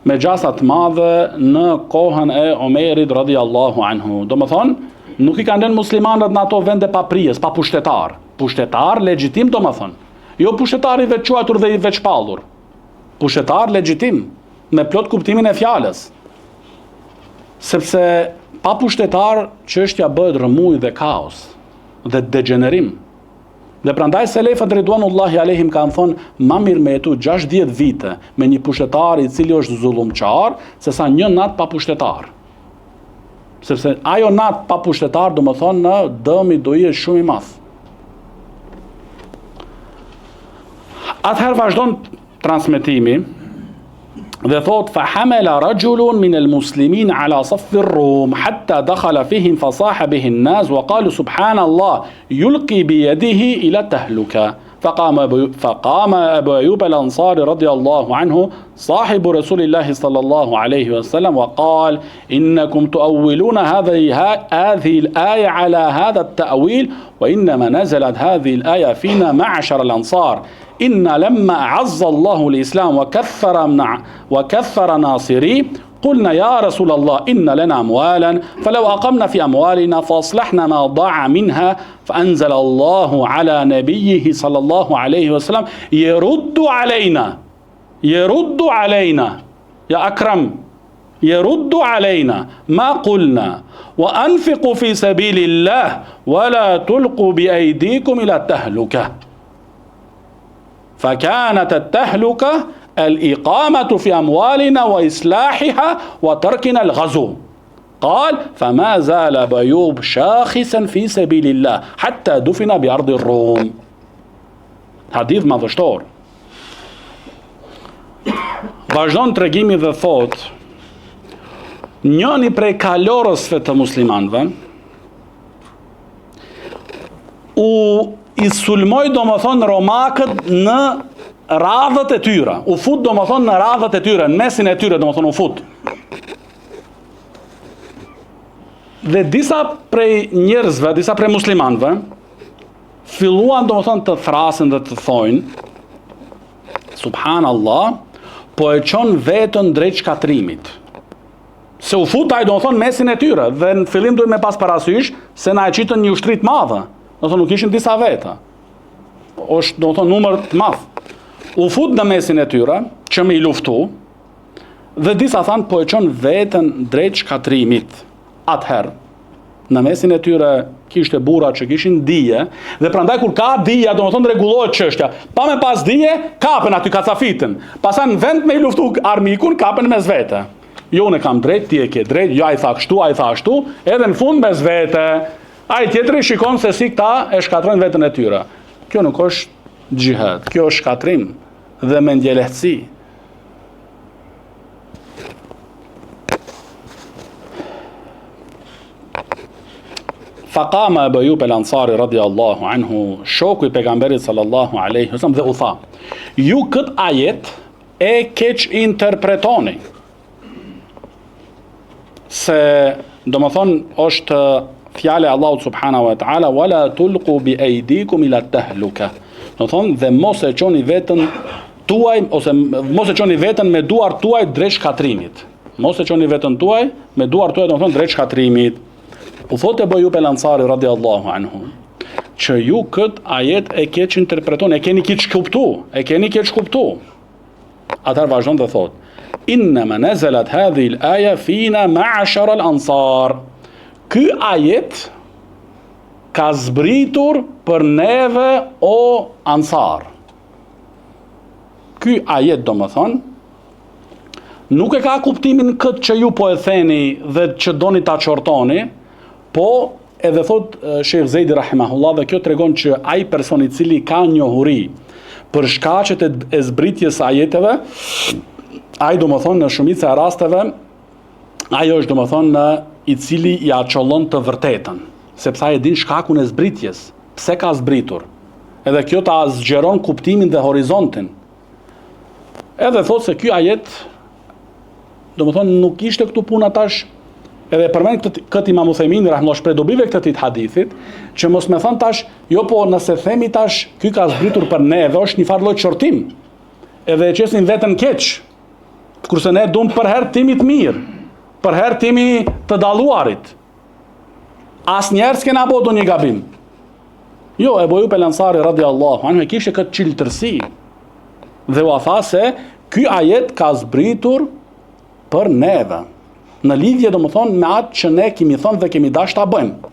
me gjasa të madhe në kohën e Omerit radhiyallahu anhu. Domethënë nuk i kanë lënë muslimanët në ato vende pa prijes, pa pushtetar. Pushtetar legjitim domethënë. Jo pushtetar i veçuar dhe i veçpallur. Pushtetar legjitim, me plot kuptimin e fjalës. Sepse pa pushtetar çështja bëhet rrëmuj dhe kaos dhe degenerim. Dhe prandaj selefët ridwanullahi alehim kanë thonë ma mirë me jetu 60 vite me një pushtetar i cili është zullumçar sesa një natë pa pushtetar. Sepse ajo natë pa pushtetar do më thonë në dëmi do i shumë i madh. Atëherë vazhdon transmetimi dhe thot فحمل رجل من المسلمين على صف الروم حتى دخل فيهم فصاح به الناس وقالوا سبحان الله يلقي بيده إلى التهلكة فقام أبو أيوب الأنصاري رضي الله عنه صاحب رسول الله صلى الله عليه وسلم وقال إنكم تؤولون هذه الآية على هذا التأويل وإنما نزلت هذه الآية فينا معشر الأنصار إن لما أعز الله الإسلام وكثر ناصريه قلنا يا رسول الله إن لنا أموالا فلو أقمنا في أموالنا فأصلحنا ما ضاع منها فأنزل الله على نبيه صلى الله عليه وسلم يرد علينا يا أكرم يرد علينا ما قلنا وأنفقوا في سبيل الله ولا تلقوا بأيديكم إلى التهلكة فكانت التهلكة الإقامة في أموالنا وإصلاحها وتركنا الغزو قال فما زال أبو أيوب شاخصا في سبيل الله حتى دفن بأرض الروم. Hadith madhështor. Vazhdon tregimi dhe thot njëni prej kalorësve të muslimanëve i sulmoj do më thonë romakët në radhët e tyre. U fut do më thonë në radhët e tyre, në mesin e tyre do më thonë u fut. Dhe disa prej njerëzve, disa prej muslimanëve, filluan do më thonë të thrasin dhe të thojnë, subhanallah, po e qonë vetën drejt shkatrimit. Se u fut ai do më thonë mesin e tyre, dhe në fillim duhet me pas parasysh se na e qitën një ushtrit madhe. Do thonë nuk ishin disa veta. Është do thonë numër të madh. U fut në mesin e tyre që me i luftu dhe disa thanë po e çon veten drejt shkatrimit. Atëherë në mesin e tyre kishte burra që kishin dije dhe prandaj kur ka dija do thonë rregullohet çështja. Pa me pas dije kapen aty kacafitën. Pastaj në vend me i luftu armikun kapen mes vete. Jo unë kam drejt, ti e ke drejt, jo ai tha kështu, ai tha ashtu, edhe në fund mes vete. Ai tjetri shikon se si këta e shkatrojnë veten e tyre. Kjo nuk është xhihad, kjo është shkatrim dhe mendjelehtësi. Faqama Abu Ayyub al-Ansari radhiyallahu anhu, shoku i pejgamberit sallallahu alaihi wasallam dhe u tha: ju kët ajet e keq interpretoni. Se domethën është fjale Allahu subhanahu wa ta'ala wala tulqu bi aydikum ila tahluka. Do thonë dhe mos e çoni veten tuaj ose mos e çoni veten me duart tuaj drejt shkatrimit. Mos e çoni veten tuaj me duart tuaj do thonë drejt shkatrimit. U thotë Abu Ayyub al-Ansari radhiyallahu anhu që ju kët ajet e keq interpretoni, e keni keq kuptu. Atar vazhdon dhe thotë inma nazalat hadhihi al-aya fina ma'ashara al-ansar. Ky ajet ka zbritur për neve o ansar. ky ajet domethënë nuk e ka kuptimin këtë që ju po e theni dhe që doni ta çortoni, po edhe thot Sheikh Zejdi rahimahullah, dhe kjo tregon që ai person i cili ka njohuri për shkaqet e zbritjes ajeteve, ai domethënë në shumicën e rasteve ai është domethënë i cili ja çollon të vërtetën, sepse ai e din shkakun e zbritjes, pse ka zbritur. Edhe kjo ta zgjeron kuptimin dhe horizontin. Edhe thot se ky ajet domethënë nuk ishte këtu puna tash, edhe përmend këtë Imam Uthejmini rahimahullah prej dobive këtë hadithit, që mos më thon tash, jo po nëse themi tash ky ka zbritur për neve, është një farë lloj çortim. Edhe e qesin veten keq. Kurse ne duam për herë timi të mirë, për herë timi të dalluarit. Asnjëherë s'kena bëu një gabim. Jo, Ebu Ayyub el-Ansari radiallahu anhu e kishte këtë çiltërsi. Dhe u tha se ky ajet ka zbritur për neve, në lidhje domethënë me atë që ne kemi thënë dhe kemi dashur ta bëjmë.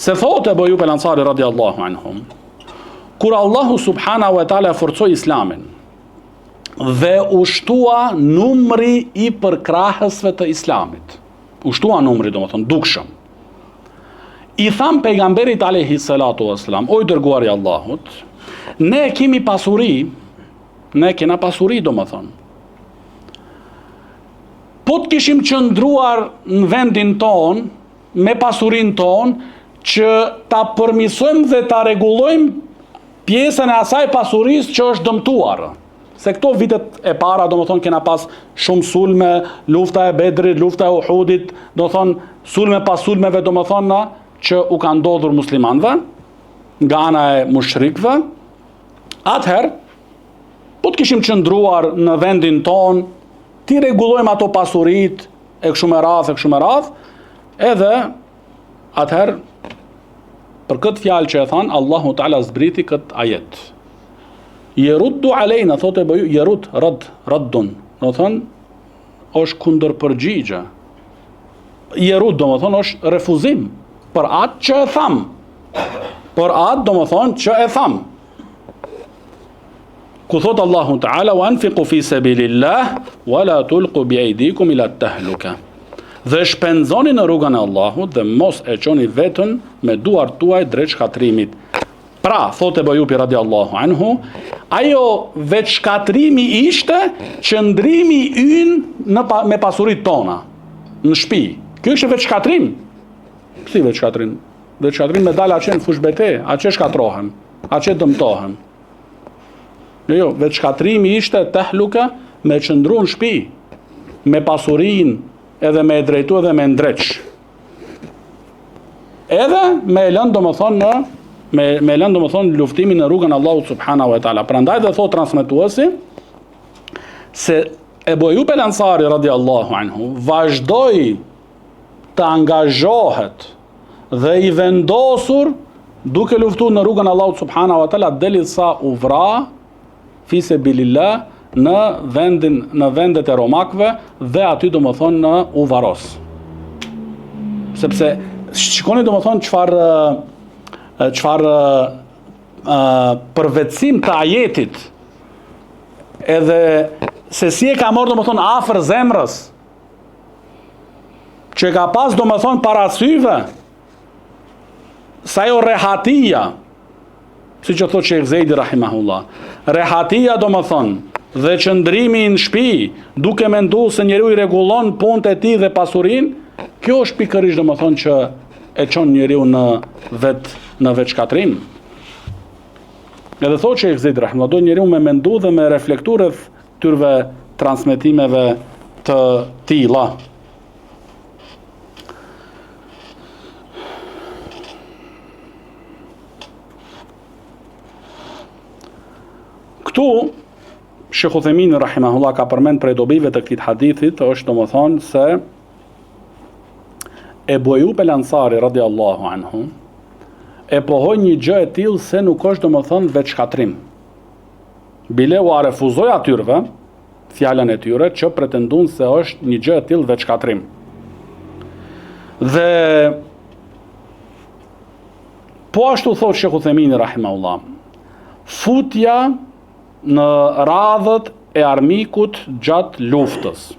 Se thotë Ebu Ayyub el-Ansari radiallahu anhu, kur Allahu subhanahu wa taala forcoi Islamin dhe ushtua numri i përkrahësve të Islamit, ushtua numri domethënë dukshëm, i tham pejgamberit alayhi salatu wassalam, o i dërguari i Allahut, ne kemi pasuri, ne kena pasuri domethënë. Po të kishim qëndruar në vendin ton, me pasurin ton, që ta përmisojmë dhe ta rregullojmë pjesën e asaj pasurisë që është dëmtuar. Se këto vitet e para, domethënë, kena pas shumë sulme, lufta e Bedrit, lufta e Uhudit, domethënë, sulme pas sulmeve, domethënë, që u kanë ndodhur muslimanëve, nga ana e mushrikëve. Atëherë, po të kishim qëndruar në vendin ton, ti rregullojmë ato pasurit, e kështu me radhë, edhe atëherë, për këtë fjalë që e thanë, Allahu Ta'ala zbriti këtë ajet. Yeruddu alejna, thotë e bëju, yerud, raddun, do thënë, është kundër përgjigje. Yerud, do më thënë, është refuzim, për atë që e thamë. Për atë, do më thënë, që e thamë. Ku thotë Allahu Ta'ala, wa anfiqu fi sabilillah, wa la tulqu bi aydikum ila tahluka. Dhe shpenzoni në rrugën e Allahut dhe mos e çoni veten me duart tuaj drejt shkatrimit. Pra, thotë Ebu Ayyubi radiallahu anhu, ajo veç shkatrimi ishte qëndrimi ynë me pasurit tona, në shtëpi. Kjo ishte veç shkatrim. Si veç shkatrim? Veç shkatrim me dalë aqe në fushbete, aqe shkatrohem, aqe dëmtohem. Jo, veç shkatrimi ishte tahluka me qëndru në shtëpi, me pasurin, edhe me e drejtu edhe me ndreq. Edhe me e lënë do më thonë luftimin në rrugën Allahu subhanahu wa ta'ala. Prandaj dhe thot transmetuesi se Ebu Ayyub el-Ansari radiallahu anhu vazhdoi të angazhohet dhe i vendosur duke luftu në rrugën Allahu subhanahu wa ta'ala deri sa u vra fi sabilillah në vendet e romakëve dhe aty do më thonë në uvaros. Sepse shikoni do më thonë çfarë përvetësim të ajetit, edhe se si e ka marrë do më thonë afër zemrës, që ka pas do më thonë parasyve, sa jo rehatia, si që thot Sheikh Zejdi rahimahullah, rehatia do më thonë, dhe qëndrimi në shtëpi, duke menduar se njeriu i rregullon punët e tij dhe pasurinë, kjo është pikërisht domethënë që e çon njeriu në vetë shkatrim. Edhe thotë që Sheikh Zeid rahimahullah, do njeriu me mendu dhe me reflektu rreth këtyre transmetimeve të tilla. Këtu Sheikh Uthejmini rahimahullah ka përmend prej dobive të këtij hadithit, është domethënë se Ebu Ayyub el-Ansari radiallahu anhu e pohoi një gjë e tillë se nuk është domethënë veç shkatrim. Bile u refuzoi atyre fjalën e tyre që pretendojnë se është një gjë e tillë veç shkatrim. Dhe po ashtu thotë Sheikh Uthejmini rahimahullah, futja në radhët e armikut gjatë luftës.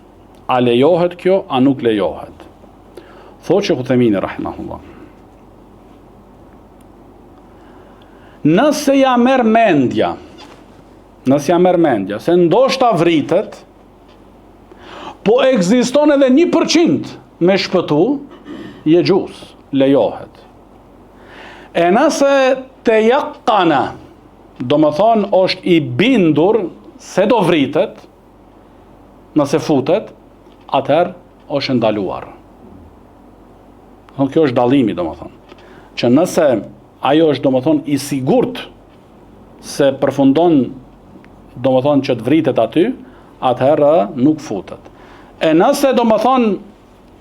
A lejohet kjo, a nuk lejohet? Thotë Sheikh Uthemini rahimahullah. Nëse ja merr mendja, se ndoshta vritet, po ekziston edhe 1% me shpëtu, je gjus, lejohet. E nëse te yaqana, do më thonë është i bindur se do vritet, nëse futet, atëherë është ndaluar. Kjo është dallimi, do më thonë. Që nëse ajo është, do më thonë, i sigurt se përfundon, do më thonë, që të vritet aty, atëherë nuk futet. E nëse, do më thonë,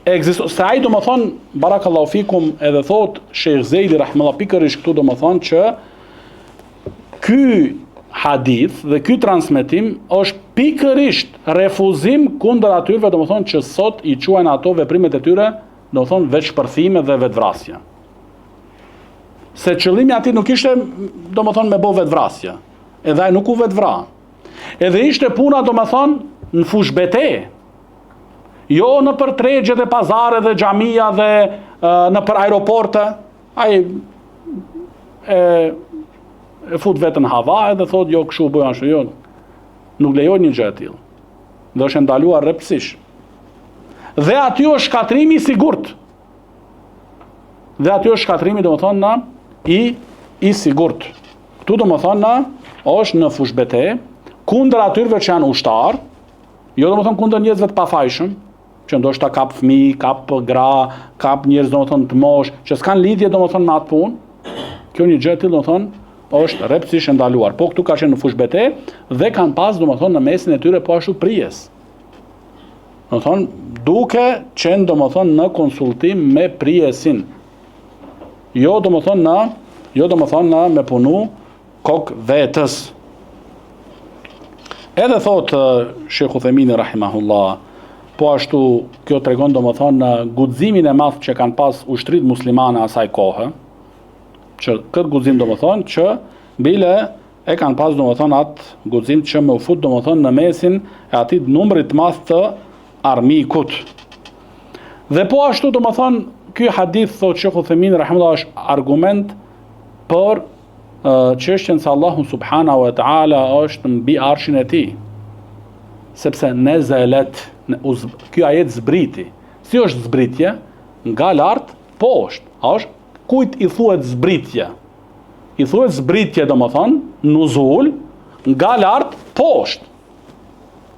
se ai, do më thonë, barakallahu fikum, edhe thot Sheikh Zejdi rahimahullah pikërisht këtu, do më thonë që ky hadith dhe ky transmetim është pikërisht refuzim kundër atyre, do më thonë, që sot i quajnë ato veprimet e tyre, do më thonë, veçpërthime dhe vetvrasje. Se qëllimi ati nuk ishte, do më thonë, me bo vetvrasje. Edhe ai nuk u vetvra. Edhe ishte puna, do më thonë, në fushbete. Jo në për tregjet e pazare dhe xhamia dhe në për aeroporte, ai e fut vetën hava edhe thot jo kështu bëjnë ashtu, jo. Nuk lejohet një gjë e tillë. Dhe është ndaluar rreptësisht. Dhe aty është shkatrimi i sigurt. Dhe aty është shkatrimi, domethënë, i sigurt. Ktu domethënë është në fushbete kundër atyre që janë ushtar, jo domethënë kundër njerëzve të pafajshëm, që ndoshta kap fëmijë, kap gra, kap njerëz domethënë të mosh, që s'kan lidhje domethënë me atë punë. Kjo një gjë e tillë domethënë është rreptësisht ndaluar. Po këtu ka qenë në fushbete dhe kanë pas domethënë në mesin e tyre po ashtu prijes. Domethënë duke qenë domethënë në konsultim me prijesin. Jo domethënë me punu kokë vetës. Edhe thot Sheikh Uthemini rahimahullah, po ashtu kjo tregon domethënë guximin e madh që kanë pas ushtrit muslimane asaj kohe, që këtë guxim domethënë që bile e kanë pas domethënë atë guxim që më u fut domethënë në mesin e atij numrit të madh të armikut. Dhe po ashtu domethënë ky hadith thot Sheikh Uthemini rahimahullah është argument për çështjen se Allahu subhanahu wa taala është mbi arshin e tij. Sepse nezelet, ky ajet zbriti. Si është zbritje? Nga lart poshtë. A është kujt i thuhet zbritje? I thuhet zbritje domethënë nuzul nga lart poshtë.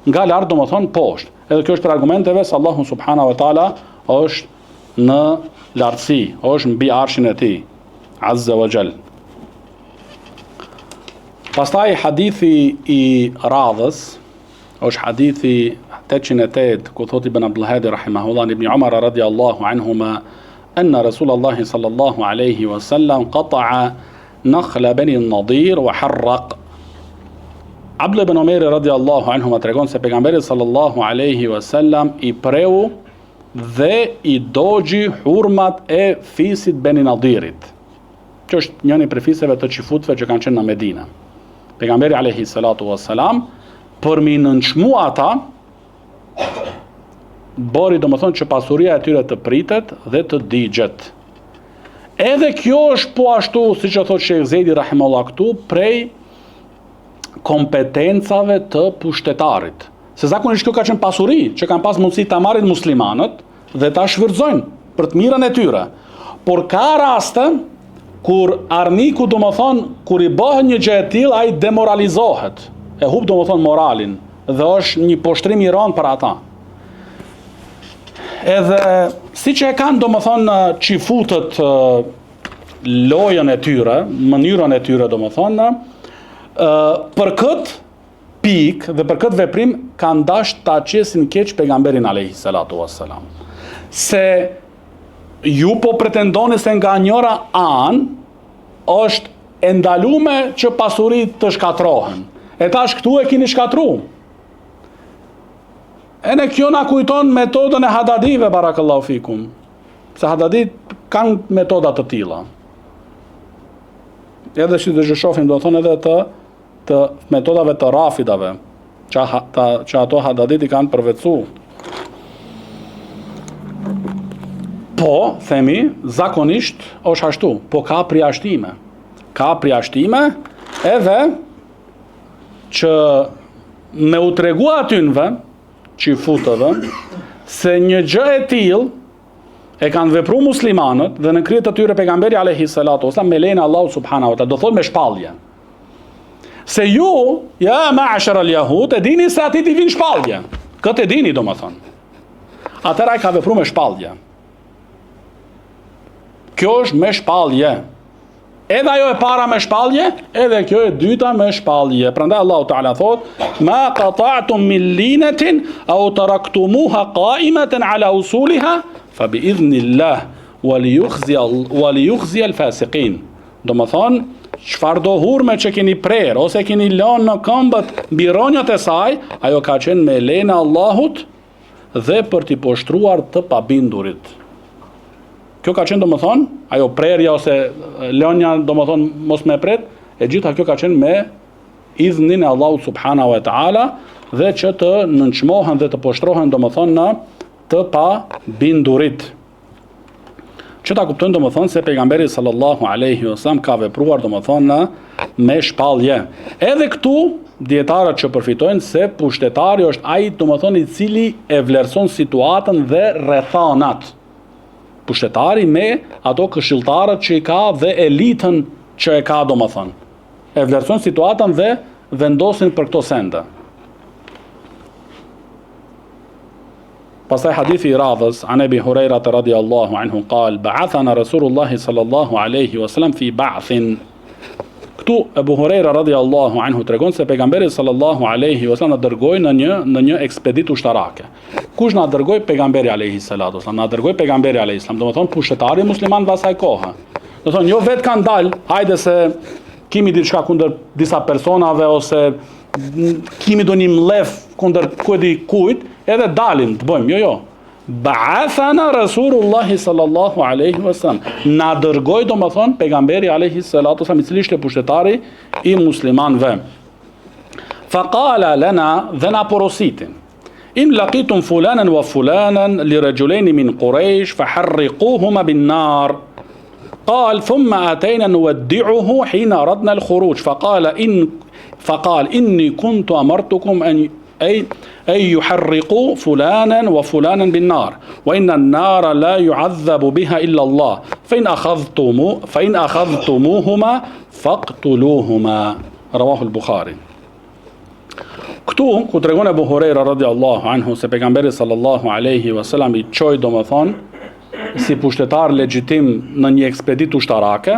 Nga lart domethënë poshtë. Edhe kjo është për argumenteve se Allahu subhanahu wa taala është në lartësi, është mbi arshin e tij, azza wa jall. Pastaj hadithi i radhës është hadithi 808 ku thot Ibn Abdul Hadi rahimahullah ibn Umar radiyallahu anhuma anna Rasulullah sallallahu alaihi wasallam qata'a nakhla bani an-Nadir wa harraq. Abdullah ibn Umar radiyallahu anhuma tregon se pejgamberi sallallahu alaihi wasallam i preu dhe i dogji hurmat e fisit Beni Nadirit, që është njëri prej fiseve të çifutëve që kanë qenë në Medinë. Pejgamberi alayhi salatu wassalam për mi nënçmu ata bori domethënë që pasuria e tyre të pritet dhe të digjet. Edhe kjo është po ashtu, siç e thot Sheikh Zejdi rahimahullah këtu, prej kompetencave të pushtetarit. Se zakonisht kjo ka qenë pasuri që kanë pas mundësi ta marrin muslimanët dhe ta shfrytëzojnë për të mirën e tyre. Por ka raste kur armiku domethënë kur i bëhet një gjë e tillë ai demoralizohet, e hub domethënë moralin dhe është një poshtrim i rënd për ata. Edhe siç e kanë domethënë çifutët lojën e tyre, mënyrën e tyre domethënë, për këtë pikë dhe për këtë veprim kanë dashur ta qesin keq pejgamberin alayhi salatu wassalam. Se ju po pretendoni se nga njëra anë është e ndaluar që pasuritë të shkatrohen. E tash këtu e keni shkatruar. E ne kjo na kujton metodën e Hadadive barakallahu fikum. Se Hadadit kanë metoda të tilla. Edhe si do të shohim do thonë edhe të të metodave të rafidave, që ato Hadadit i kanë përvecu. Po, themi, zakonisht është ashtu, po ka përjashtime. Ka përjashtime edhe që me u tregu atynve, që i futëve, se një gjë e tillë e kanë vepru muslimanët dhe në kryet të tyre pejgamberi alayhi salatu wasallam me lejen e Allahut subhanahu wa taala, do thot me shpallje. Se ju, ja ma'ashara al-yahud, e dini se atit i vin shpallje. Këtë e dini domethënë. Atëra ai ka vepru me shpallje. Kjo është me shpallje. Edhe ajo e para me shpallje, edhe kjo e dyta me shpallje. Prandaj Allahu Ta'ala thot: "Ma qata'tum min linatin aw taraktumuha qa'imatan 'ala usuliha fa bi'idhnillah wa liyukhzi al-fasiqin." Domethënë, çfarë do hurme që keni prerë ose keni lënë në këmbët mbi rronjët e saj, ajo ka qenë me lejen e Allahut dhe për t'i poshtruar të pabindurit. Kjo ka qenë domethënë, ajo prerja ose lënia domethënë mos me pret, e gjitha kjo ka qenë me idhnin e Allahut subhanahu wa taala dhe që të nënçmohen dhe të poshtrohen domethënë në të pabindurit. Që ta kuptojnë domethënë se pejgamberi sallallahu alaihi wasallam ka vepruar domethënë me shpallje. Edhe këtu dietarët që përfitojnë se pushtetari është ai domethënë i cili e vlerëson situatën dhe rrethanat. Pushtetari me ato këshilltarët që i ka dhe elitën që e ka domethënë. E vlerëson situatën dhe vendosin për këto sende. Pastaj hadithi i radhës an Abi Huraira radhiyallahu anhu qal ba'athana Rasulullah sallallahu alaihi wasallam fi ba'thin. Këtu Abu Huraira radhiyallahu anhu tregon se pejgamberi sallallahu alaihi wasallam na dërgoi në një ekspeditë ushtarake. Kush na dërgoi? Pejgamberi alayhi salatu wasallam. Na dërgoi pejgamberi alayhi salam, domethënë pushtetari musliman në asaj kohe. Domethënë jo vetë kanë dalë, hajde se kimi diçka kundër disa personave ose kimi do një mlef kundër kujt, edhe dalin të bëjmë, jo. Ba'athana Rasulullah sallallahu alaihi wasallam. Na dërgoi domethënë pejgamberi alayhi salatu wasallam, i cili ishte pushtetarë i muslimanëve. Faqala lana, dhe na porositin: "In laqitum fulanan wa fulanan li rajulain min Quraysh faharriquhuma bin-nar." قال ثم أتينا نودعه حين أردنا الخروج فقال إني كنت أمرتكم أن يحرقوا فلانا وفلانا بالنار وإن النار لا يعذب بها إلا الله فإن أخذتموهما فاقتلوهما. رواه البخاري. Këtu ku tregon Abu Huraira radhiyallahu anhu se pejgamberi sallallahu alaihi wasallam i çoi domethënë si pushtetar legjitim në një ekspeditë ushtarake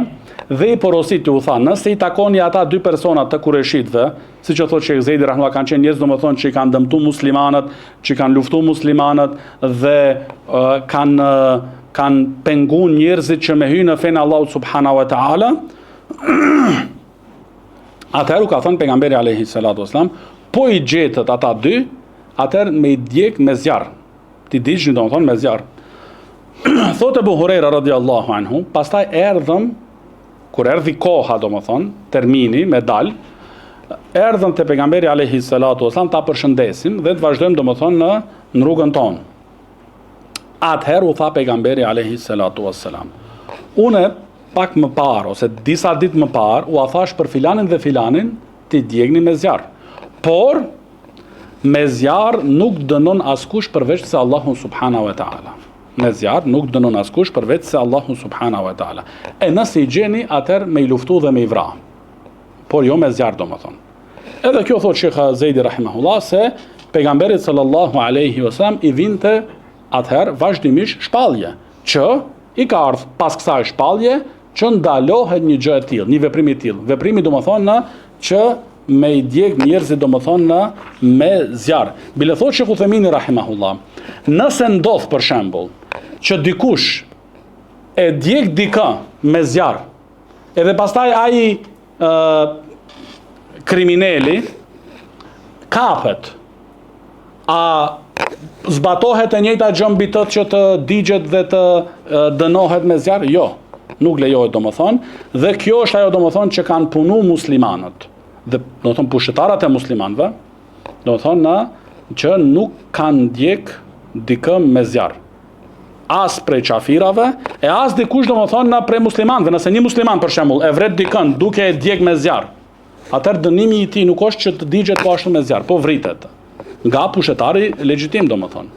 dhe i porositi u tha, nëse i takoni ata dy persona të kureshitëve, siç e thotë Sheikh Zeidi rahimahullah, kanë qenë njerëz domethënë që i kanë dëmtuar muslimanët, që kanë luftuar muslimanët dhe kanë penguar njerëzit që me hyjnë në fenë Allahut subhanahu wa taala. Atëherë ka thënë pejgamberi alayhi salatu wasalam, po i gjetët ata dy, atëherë me i djeg me zjarr. Ti diçni domethënë me zjarr. Thotë Abu Huraira radhiyallahu anhu, pastaj erdhëm, kur erdhi koha domethënë, termini me dal, erdhëm te pejgamberi alayhi salatu wasallam ta përshëndesim dhe të vazhdojmë domethënë në rrugën tonë. Atëherë u tha pejgamberi alayhi salatu wasallam: "Unë pak më parë ose disa ditë më parë u thash për filanin dhe filanin ti djegni me zjarr. Por me zjarr nuk dënon askush përveç se Allahu subhanahu wa taala. Me zjarr nuk dënon askush përveç se Allahu subhanahu wa taala. E nëse i gjeni, atëherë me i luftu dhe me i vra. Por jo me zjarr domethënë." Edhe kjo thotë Sheikh Zeidi rahimahullah se pejgamberi sallallahu alaihi wasallam i vinte atëherë vazhdimisht shpallje, që i ka ardhur pas kësaj shpallje që ndalohet një gjë e tillë, një veprim i tillë. Veprimi domethënë që me i djeg njerëzit domethënë me zjarr. Bile thotë Sheikh Uthemini rahimahullah, nëse ndodh për shembull që dikush e djeg dikë me zjarr, edhe pastaj ai kriminali kapet, a zbatohet e njëjta gjë mbi të që të digjet dhe të dënohet me zjarr? Jo, nuk lejohet domethënë, dhe kjo është ajo domethënë që kanë punu muslimanët. dhe do të thonë pushtetarët e muslimanëve, do të thonë që nuk kanë ndjek dikë me zjarr. As prej qafirave, e as dikush do të thonë prej muslimanëve. Nëse një musliman për shembull e vret dikën duke e djeg me zjarr, atëherë dënimi i tij nuk është që të digjet po ashtu me zjarr, po vritet. Nga pushtetari legjitim do të thonë.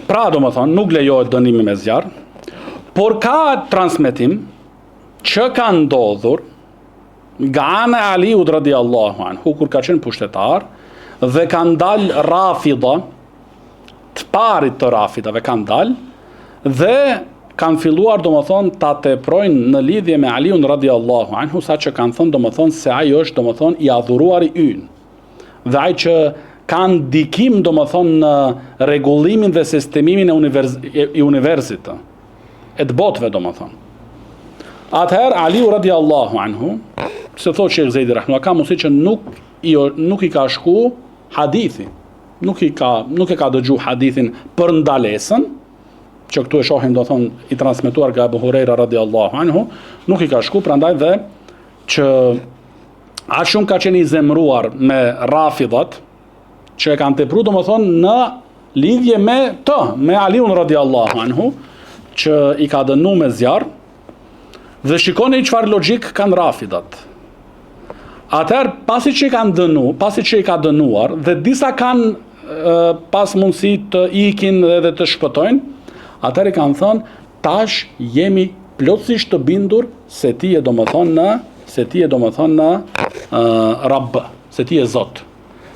Pra do të thonë nuk lejohet dënimi me zjarr, por ka transmetim që ka ndodhur nga ana e Aliut radiallahu anhu, kur ka qenë pushtetar, dhe kanë dalë rafida, të parit të rafidave kanë dalë, dhe kanë filluar do më thonë ta teprojnë në lidhje me Aliun radiallahu anhu, sa që kanë thënë do më thonë se ai është do më thonë i adhuruar i ynë, dhe ai që kanë ndikim do më thonë në rregullimin dhe sistemimin e universit, e të botëve do më thonë. Atëherë Aliu radiallahu anhu, se thotë Sheikh Zejdi rahimahullah, ka mundësi që nuk i ka shku hadithi, nuk e ka dëgju hadithin për ndalesën, që këtu e shohim do thonë i transmetuar nga Abu Huraira radiallahu anhu, nuk i ka shku, prandaj dhe që aq shumë ka qenë i zemruar me rafidhat, që e kanë tepru do më thonë në lidhje me Aliun radiallahu anhu, që i ka dënu me zjarr, dhe shikoni çfarë logjik kanë rafidat. Atëherë, pasi që i ka dënuar, dhe disa kanë pas mundësi të ikin dhe të shpëtojnë, atëherë i kanë thënë, tash jemi plotësisht të bindur se ti e do më thonë në Rabb, se ti e Zot.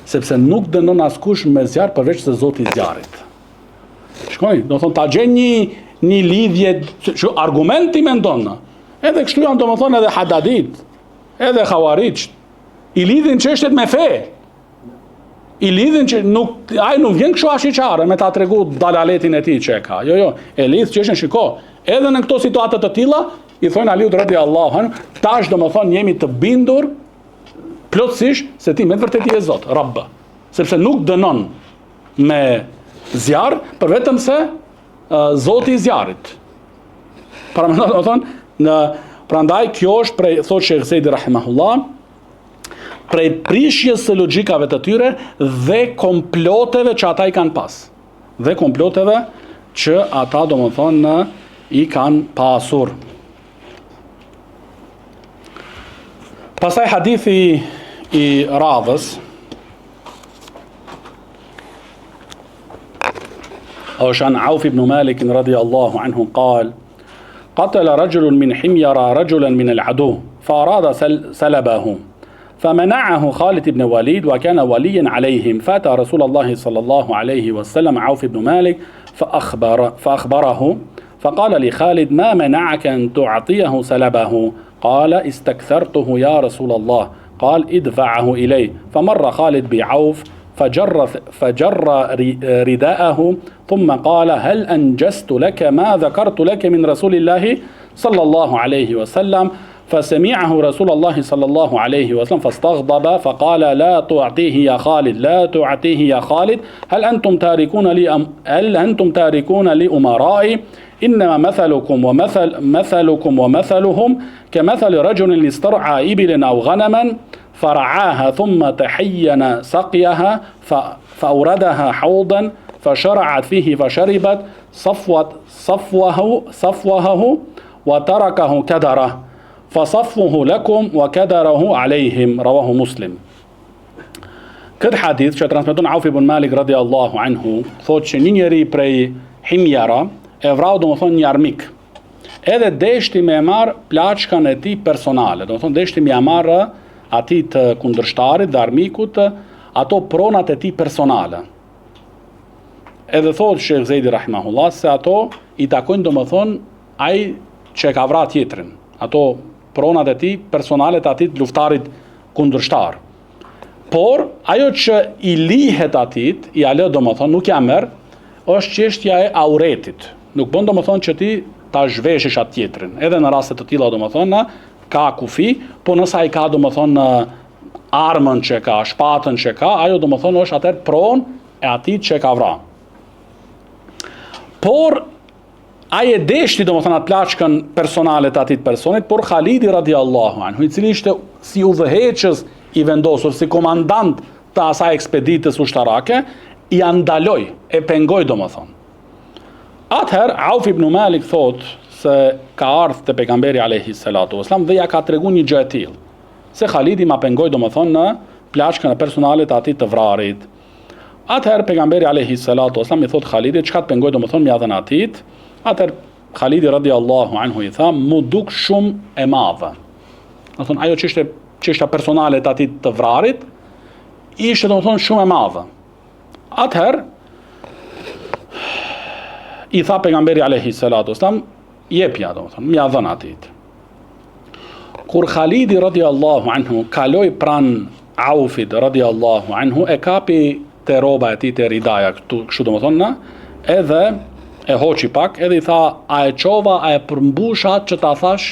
Sepse nuk dënon askush me zjarr përveç se Zoti i zjarrit. Shkoj, do thonë ta gjen një lidhje, që argumenti mendon. Edhe kështu janë do më thonë edhe Hadadit, edhe Khawarijt, i lidhin çështjet me fe. I lidhin që ai nuk vjen kështu ashiqare me ta tregu dalaletin e tij që e ka. Jo, e lidh çështën, shiko. Edhe në këto situata të tilla, i thonë Aliut radiallahu anhu, tash do më thonë jemi të bindur plotësisht se ti me vërtet je Zot, Rabb. Sepse nuk dënon me zjarr, për vetëm se Zoti i zjarrit. Para më do thonë, prandaj kjo është prej, thotë Sheikh Zejdi rahimahullah, prej prishjes së logjikave të tyre dhe komploteve që ata i kanë pas. Dhe komploteve që ata do më thonë i kanë pasur. Pastaj hadithi i radhës është an Auf ibn Malik radiyallahu anhu قال قتل رجل من حميرة رجلا من العدو فأراد سلبه فمنعه خالد بن وليد وكان وليا عليهم فأتى رسول الله صلى الله عليه وسلم عوف بن مالك فأخبره فقال لخالد ما منعك أن تعطيه سلبه قال استكثرته يا رسول الله قال ادفعه إليه فمر خالد بعوف فجر رداءه ثم قال هل أنجزت لك ما ذكرت لك من رسول الله صلى الله عليه وسلم فسمعه رسول الله صلى الله عليه وسلم فاستغضب فقال لا تعطيه يا خالد لا تعطيه يا خالد هل أنتم تاركون لأمرائي إنما مثلكم ومثلهم كمثل رجل استرعى إبل أو غنما فرعاها ثم تحين سقيها فأوردها حوضا فشرعت فيه فشربت صفوه وتركه كدره فصفوه لكم وكدره عليهم رواه مسلم. Këtë hadith që transmeton Auf ibn Malik radiallahu anhu, thotë që një njeri prej Himjara e vrau do më thonë një armik. Edhe deshti me marr plaçkan e tij personale, do më thonë deshti me marr ati të kundërshtarit dhe armikut ato pronat e tij personale. Edhe thotë Sheikh Zejdi rahimahullah se ato i takojnë do më thonë ai që ka vrar tjetrin. Ato pronat e tij personale të atit luftarit kundërshtar. Por ajo që i lihet atit, i alë do më thonë, nuk ja merr, është çështja e auretit. Nuk bën do më thonë që ti ta zhveshësh atë tjetrin. Edhe në raste të tilla do më thonë ka kufi, po nëse ai ka do më thonë armën që ka, shpatën që ka, ajo do më thonë është atëherë pronë e atit që ka vrar. Por ai e deshti domethënë atë plaçkën personale të atij personit, por Khalidi radiallahu anhu, i cili ishte si udhëheqës i vendosur, si komandant të asaj ekspeditës ushtarake, i andaloj, e pengoj domethënë. Atëherë Auf ibn Malik thot se ka ardhur te pejgamberi alayhi salatu wasallam dhe ja ka treguar një gjë e tillë, se Khalidi ma pengoi domethënë në plaçkën e personale të atij të vrarit. Atëherë pejgamberi alayhi salatu wasallam i thot Khalidit, çka të pengoi domethënë me adhën atit. Atëherë Khalidi radiallahu anhu i tha, mu duk shumë e madhe. Domethënë ajo çështja personale të atij të vrarit ishte domethënë shumë e madhe. Atëherë i tha pejgamberi alayhi salatu wasallam, jepja domethënë, mja dhën atit. Kur Khalidi radiallahu anhu kaloi pran Aufit radiallahu anhu, e kapi te rroba e tij te ridaja kështu domethënë, edhe e hoqi pak, edhe i tha, a e çova, a e përmbusha që ta thash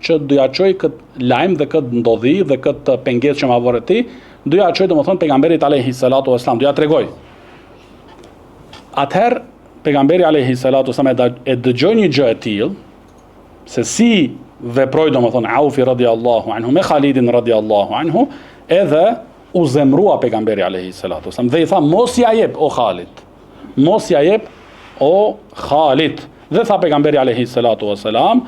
që do ja çoj këtë lajm dhe këtë ndodhi dhe këtë pengesë që ma vore ti, do ja çoj domethënë pejgamberit alayhi salatu wasallam, do ja tregoj. Atëherë pejgamberi alayhi salatu wasallam e dëgjoi një gjë e tillë, se si veproi domethënë Aufi radiallahu anhu me Khalidin radiallahu anhu, edhe u zemrua pejgamberi alayhi salatu wasallam dhe i tha, mos ja jep o Khalid, mos ja jep o Khalid. Dhe tha pejgamberi alayhi salatu wasalam,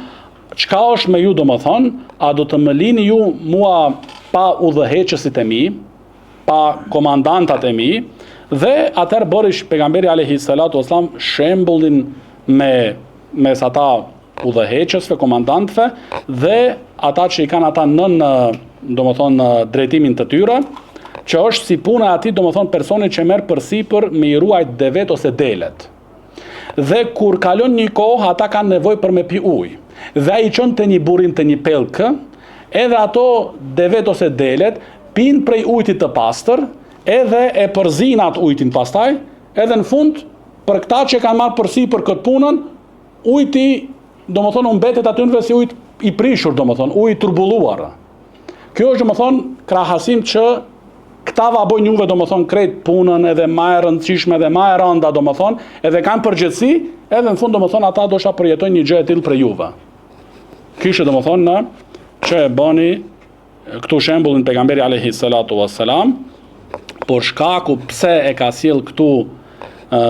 çka është me ju domethënë, a do të më lini ju mua pa udhëheqësit e mi, pa komandantat e mi? Dhe atëherë bërish pejgamberi alayhi salatu wasalam shembullin mes ata udhëheqësve, komandantëve dhe ata që i kanë ata nën domethënë drejtimin të tyre, që është si puna e atij domethënë personit që merr përsipër me i ruajt devet ose delet. Dhe kur kalon një kohë, ata kanë nevojë për me pi ujë. Dhe ai çon te një burrim te një pellkë, edhe ato devet ose delet pinë prej ujtit të pastër, edhe e përzin atë ujtin pastaj, edhe në fund për këta që kanë marrë përsipër këtë punën, ujti domethënë mbetet aty në si ujt i prishur domethënë, ujë i turbulluar. Kjo është domethënë krahasim që këta vabojnë juve domethënë krejt punën edhe më e rëndësishme edhe më e rënda domethënë, edhe kanë përgjegjësi, edhe në fund domethënë ata dosha përjetojnë një gjë e tillë për juve. Kishte domethënë që e bëni këtu shembullin pejgamberi alayhi salatu wassalam, por shkaku pse e ka sjell këtu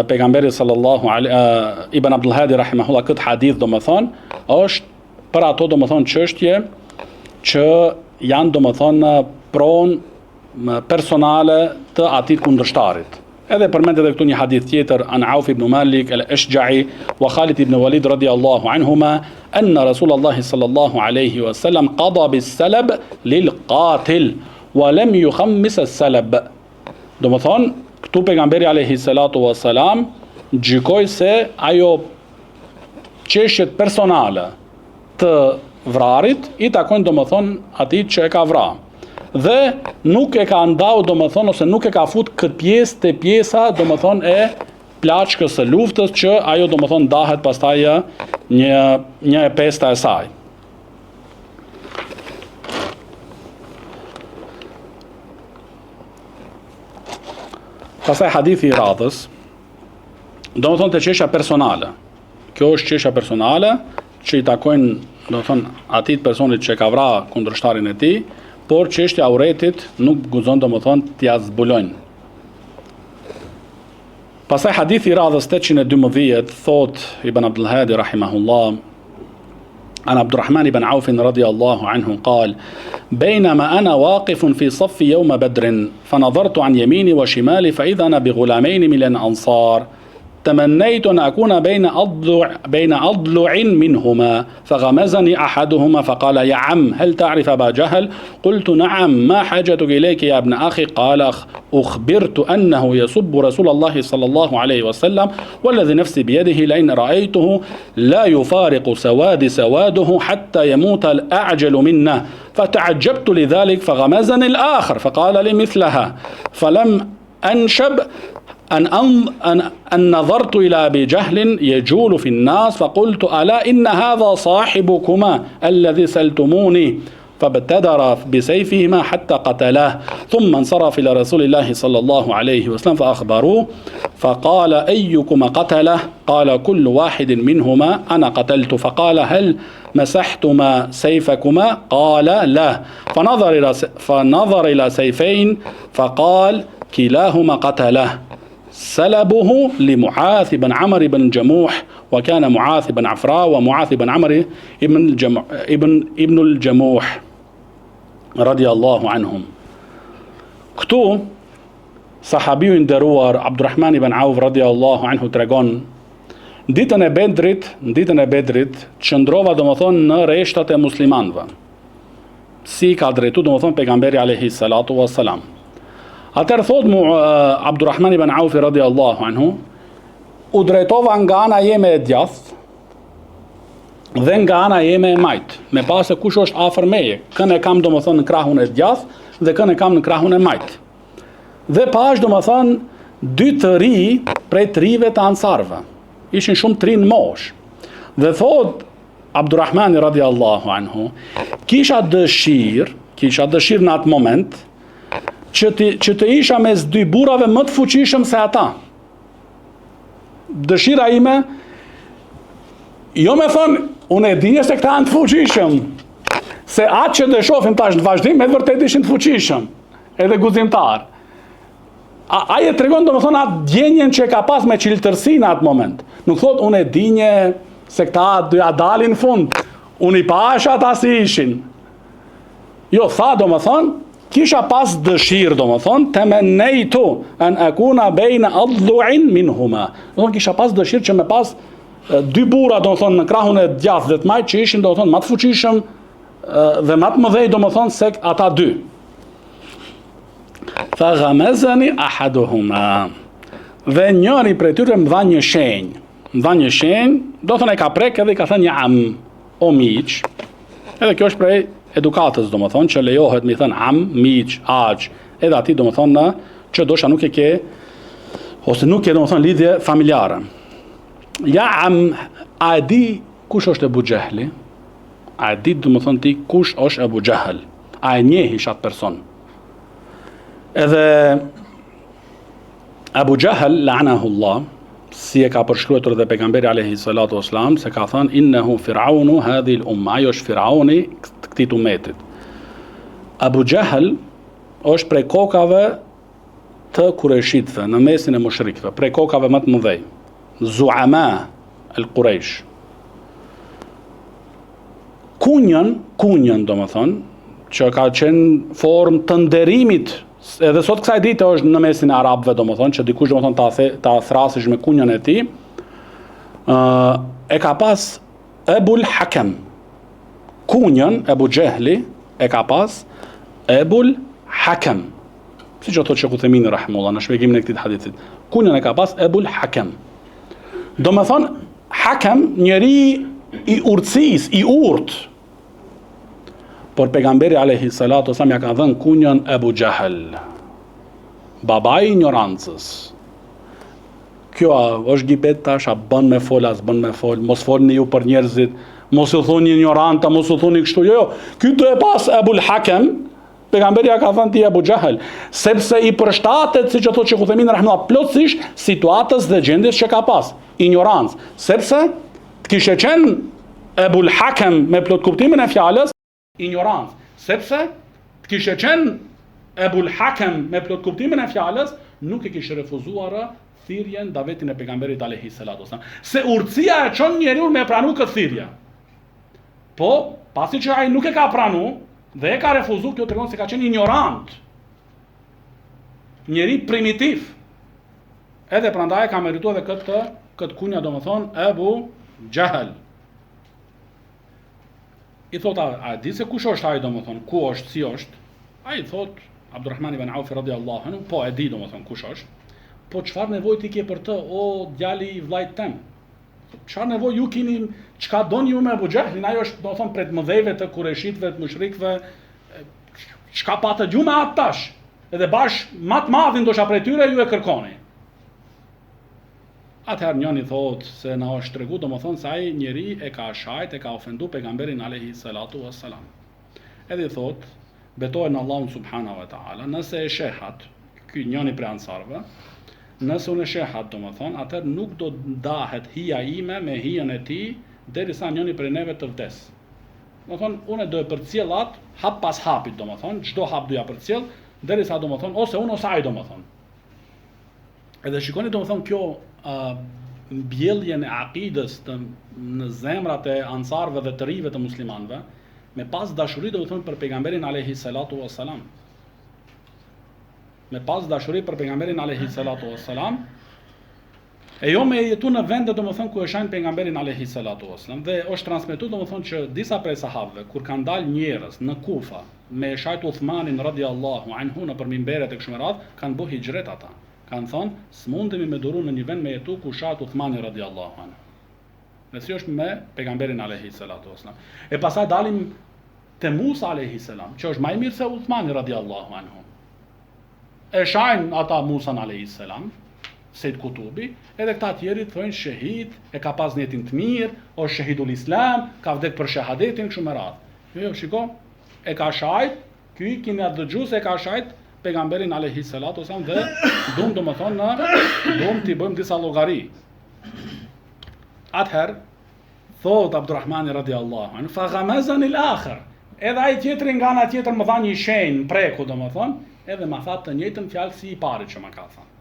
pejgamberi sallallahu alaihi ibn Abdul Hadi rahimahullah këtë hadith domethënë është për ato domethënë çështje që janë domethënë pronë personale të atit kundërshtarit. Edhe përmend edhe këtu një hadith tjetër an Auf ibn Malik al-Ashja'i wa Khalid ibn Walid radiyallahu anhuma anna Rasulullah sallallahu alayhi wasallam qada bis-salab lil-qatil wa lam yukhammis as-salab. Domethënë këtu pejgamberi alayhi salatu wassalam gjykoi se ajo çështjet personale të vrarit i takojnë domethënë atij që e ka vrarë. Dhe nuk e ka ndau domethënë ose nuk e ka fut këtë pjesë te pjesa domethënë e plaçkës së luftës që ajo domethënë ndahet pastaj një e pesta e saj. Pastaj hadithi i radhës, domethënë te çështja personale. Kjo është çështja personale që i takojnë domethënë atij personit që ka vrarë kundërshtarin e tij, por çështja e auretit nuk guxon domethënë t'ia zbulojnë. Pastaj hadithi i radhës 812 thot Ibn Abdul Hadi rahimahullah عن عبد الرحمن بن عوف رضي الله عنه قال بينما أنا واقف في صف يوم بدر فنظرت عن يميني وشمالي فإذا أنا بغلامين من الأنصار تمنيت أن أكون بين أضلع منهما فغمزني أحدهما فقال يا عم هل تعرف أبا جهل؟ قلت نعم ما حاجتك إليك يا ابن أخي؟ قال أخبرت أنه يسب رسول الله صلى الله عليه وسلم والذي نفسي بيده لئن رأيته لا يفارق سواده حتى يموت الأعجل منه فتعجبت لذلك فغمزني الآخر فقال لي مثلها فلم أنشب أن نظرت إلى أبي جهل يجول في الناس فقلت ألا إن هذا صاحبكما الذي سألتموني فابتدر بسيفهما حتى قتلاه ثم انصرف إلى رسول الله صلى الله عليه وسلم فأخبروه فقال أيكما قتله؟ قال كل واحد منهما أنا قتلت. فقال هل مسحتما سيفكما؟ قال لا. فنظر إلى سيفين فقال كلاهما قتله. سلبه لمعاذ بن عمرو بن الجموح وكان معاذ بن عفراء ومعاذ بن عمرو ابن الجموح رضي الله عنهم. Këtu sahabiu i nderuar Abdurrahman ibn Auf radiallahu anhu tregon ditën e Bedrit qëndrova domethënë në rreshtat e muslimanëve. Si ka drejtu domethënë pejgamberi alayhi salatu wassalam. Atëherë thot Abdurrahman ibn Auf radiallahu anhu, u drejtova nga ana jeme e djathtë dhe nga ana jeme e majt, me pas se kush është afër meje. Kën e kam domethënë në krahun e djathtë dhe kën e kam në krahun e majt. Dhe pash domethënë dy të ri prej të rive të ansarve. Ishin shumë të ri në mosh. Dhe thot Abdurrahmani radiallahu anhu, kisha dëshirë në atë moment që të isha mes dy burrave më të fuqishëm se ata. Dëshira ime, jo me thënë, unë e dinje se këta janë të fuqishëm, se atë që dëshofim tash në vazhdim, me vërtet ishin të fuqishëm, edhe guzimtar. Aje të regon do më thonë atë djenjen që e ka pas me qiltërsi në atë moment. Nuk thot, unë e dinje se këta doja dalin fund, unë i pasha ata si ishin. Jo, tha do më thonë, kisha pas dëshirë do më thonë, të me nejtu, në akuna bejnë adluin min huma. Do më thonë, kisha pas dëshirë që me pas dy bura do më thonë në krahun e djathtë dhe të majtë që ishin do më thonë më të fuqishëm dhe më të mëdhej do më thonë se ata dy. Fa ghamazani ahaduhuma. Dhe njëri prej tyre më dha një shenjë. Do thonë e ka prek edhe i ka thënë jam o miq. Edhe kjo është prej edukatës do më thonë që lejohet mi thënë am, miq, aq, edhe ati do më thonë në që dosha nuk e ke ose nuk e do më thonë lidhje familjare. Ja am, a e di kush është Ebu Gjehli? A e di do më thonë ti kush është Ebu Gjehel? A e njehi shatë person? Edhe Ebu Gjehel, la'anahullah, si e ka përshkruar dhe pejgamberi alayhi salatu wassalam, se ka thënë innehu firaunu hadhil umma, ajo është firauni këtij umetit. Abu Gjehel është prej kokave të kureshitëve në mesin e mushrikëve, prej kokave më të mëdhej. Zuama al-Quraysh. Kunjën do më thonë, që ka qenë formë të nderimit, edhe sot kësaj dite është në mesin e arabëve do më thonë, që dikush do më thonë ta thrasish me kunjën e tij, e ka pas Ebul Hakem. Kunjën Ebu Gjehli e ka pas Ebul Hakem. Si që thotë Sheikh Uthemini rahimullah në shpjegimin e këtij hadithit. Kunjën e ka pas Ebul Hakem. Do më thonë, Hakem njeri i urtësis, i urt. Por pejgamberi alayhi salatu wasallam ja ka dhënë kunjën Ebu Gjehel. Babai i ignorancës. Kjo është gibet tash, a bën me fol, as bën me fol, mos folni ju për njerëzit, mos u thoni ignoranta, mos u thoni kështu, jo. Ky do e pas Ebul Hakem, pejgamberi ja ka thënë ti Ebu Gjehel, sepse i përshtatet, siç e thotë Sheikh Uthemini rahimahullah, plotësisht situatës dhe gjendjes që ka pas, ignorancë, sepse të kishe qenë Ebul Hakem me plot kuptimin e fjalës, ignorancë, sepse të kishe qenë Ebul Hakem me plot kuptimin e fjalës, nuk e kishe refuzuar thirrjen davetin e pejgamberit alayhi salatu wasallam. Se urtësia e çon njeriu me pranu këtë thirrje. Po, pasi që ai nuk e ka pranu dhe e ka refuzuar, kjo tregon se ka qenë ignorant. Njeri primitiv. Edhe prandaj ka merituar edhe këtë kunja, domethënë Ebu Gjehel. I thot, a di se kush është ai, domethënë, ku është, si është? Ai thot Abdurrahman ibn Auf radiallahu anhu, po e di domethënë kush është. Po çfarë nevojë ti ke për të, o djali i vllajt tem? Çfarë nevojë ju keni, çka doni ju me Abu Gjehlin? Ai është domethënë prej të mëdhëve të kureshitëve, të mushrikëve, çka patë ju me atë tash? Edhe bash më të madhin ndoshta prej tyre ju e kërkoni. Atëherë njëri thot se na është tregu domethënë se ai njeri e ka shajt, e ka ofendu pejgamberin alayhi salatu wassalam. edhe i thot, betohet në Allahun subhanahu wa ta'ala, nëse e shehat, ky njëri prej ansarëve, nëse unë e shehat, domethënë, atëherë nuk do ndahet hija ime me hijen e tij derisa njëri prej neve të vdes. Domethënë, unë do e përcjell atë hap pas hapit, domethënë, çdo hap do ja përcjell derisa domethënë ose unë ose ai domethënë. Edhe shikoni domethënë kjo mbjelljen e akidës në zemrat e ansarëve dhe të rive të muslimanëve, me pas dashuri domethënë për pejgamberin alayhi salatu wassalam. Me pas dashuri për pejgamberin alayhi salatu wassalam, e jo me jetu në vende domethënë ku e shajnë pejgamberin alayhi salatu wassalam. Dhe është transmetuar domethënë që disa prej sahabëve kur kanë dalë njerëz në Kufa me shajt Uthmanin radhiyallahu anhu në për minberet e kështu me radhë, kanë bëu hijret ata. Kanë thonë, s'mundemi me duru në një vend me jetu ku shahet Uthmani radhiyallahu anhu. Nëse është me pejgamberin alayhi salatu wassalam. E pastaj dalim te Musa alayhi salam, që është më i mirë se Uthmani radhiyallahu anhu. E shajnë ata Musa alayhi salam, Sejt Kutubi, edhe këta tjerit thonë shahid, e ka pas njetin të mirë, është shahidul Islam, ka vdek për shahadetin kështu me radhë. Jo, shiko, e ka shajt, ky keni dëgjues e ka shajt pejgamberin alayhi salatu wasallam dhe duam t'i bëjmë disa llogari. Atëherë thot Abdurrahmani radhiyallahu anhu, fa ghamazani al-akhir. Edhe ai tjetri nga ana tjetër më dha një shenjë preku domethënë, edhe ma tha të njëjtën fjalë si i pari që më ka thënë.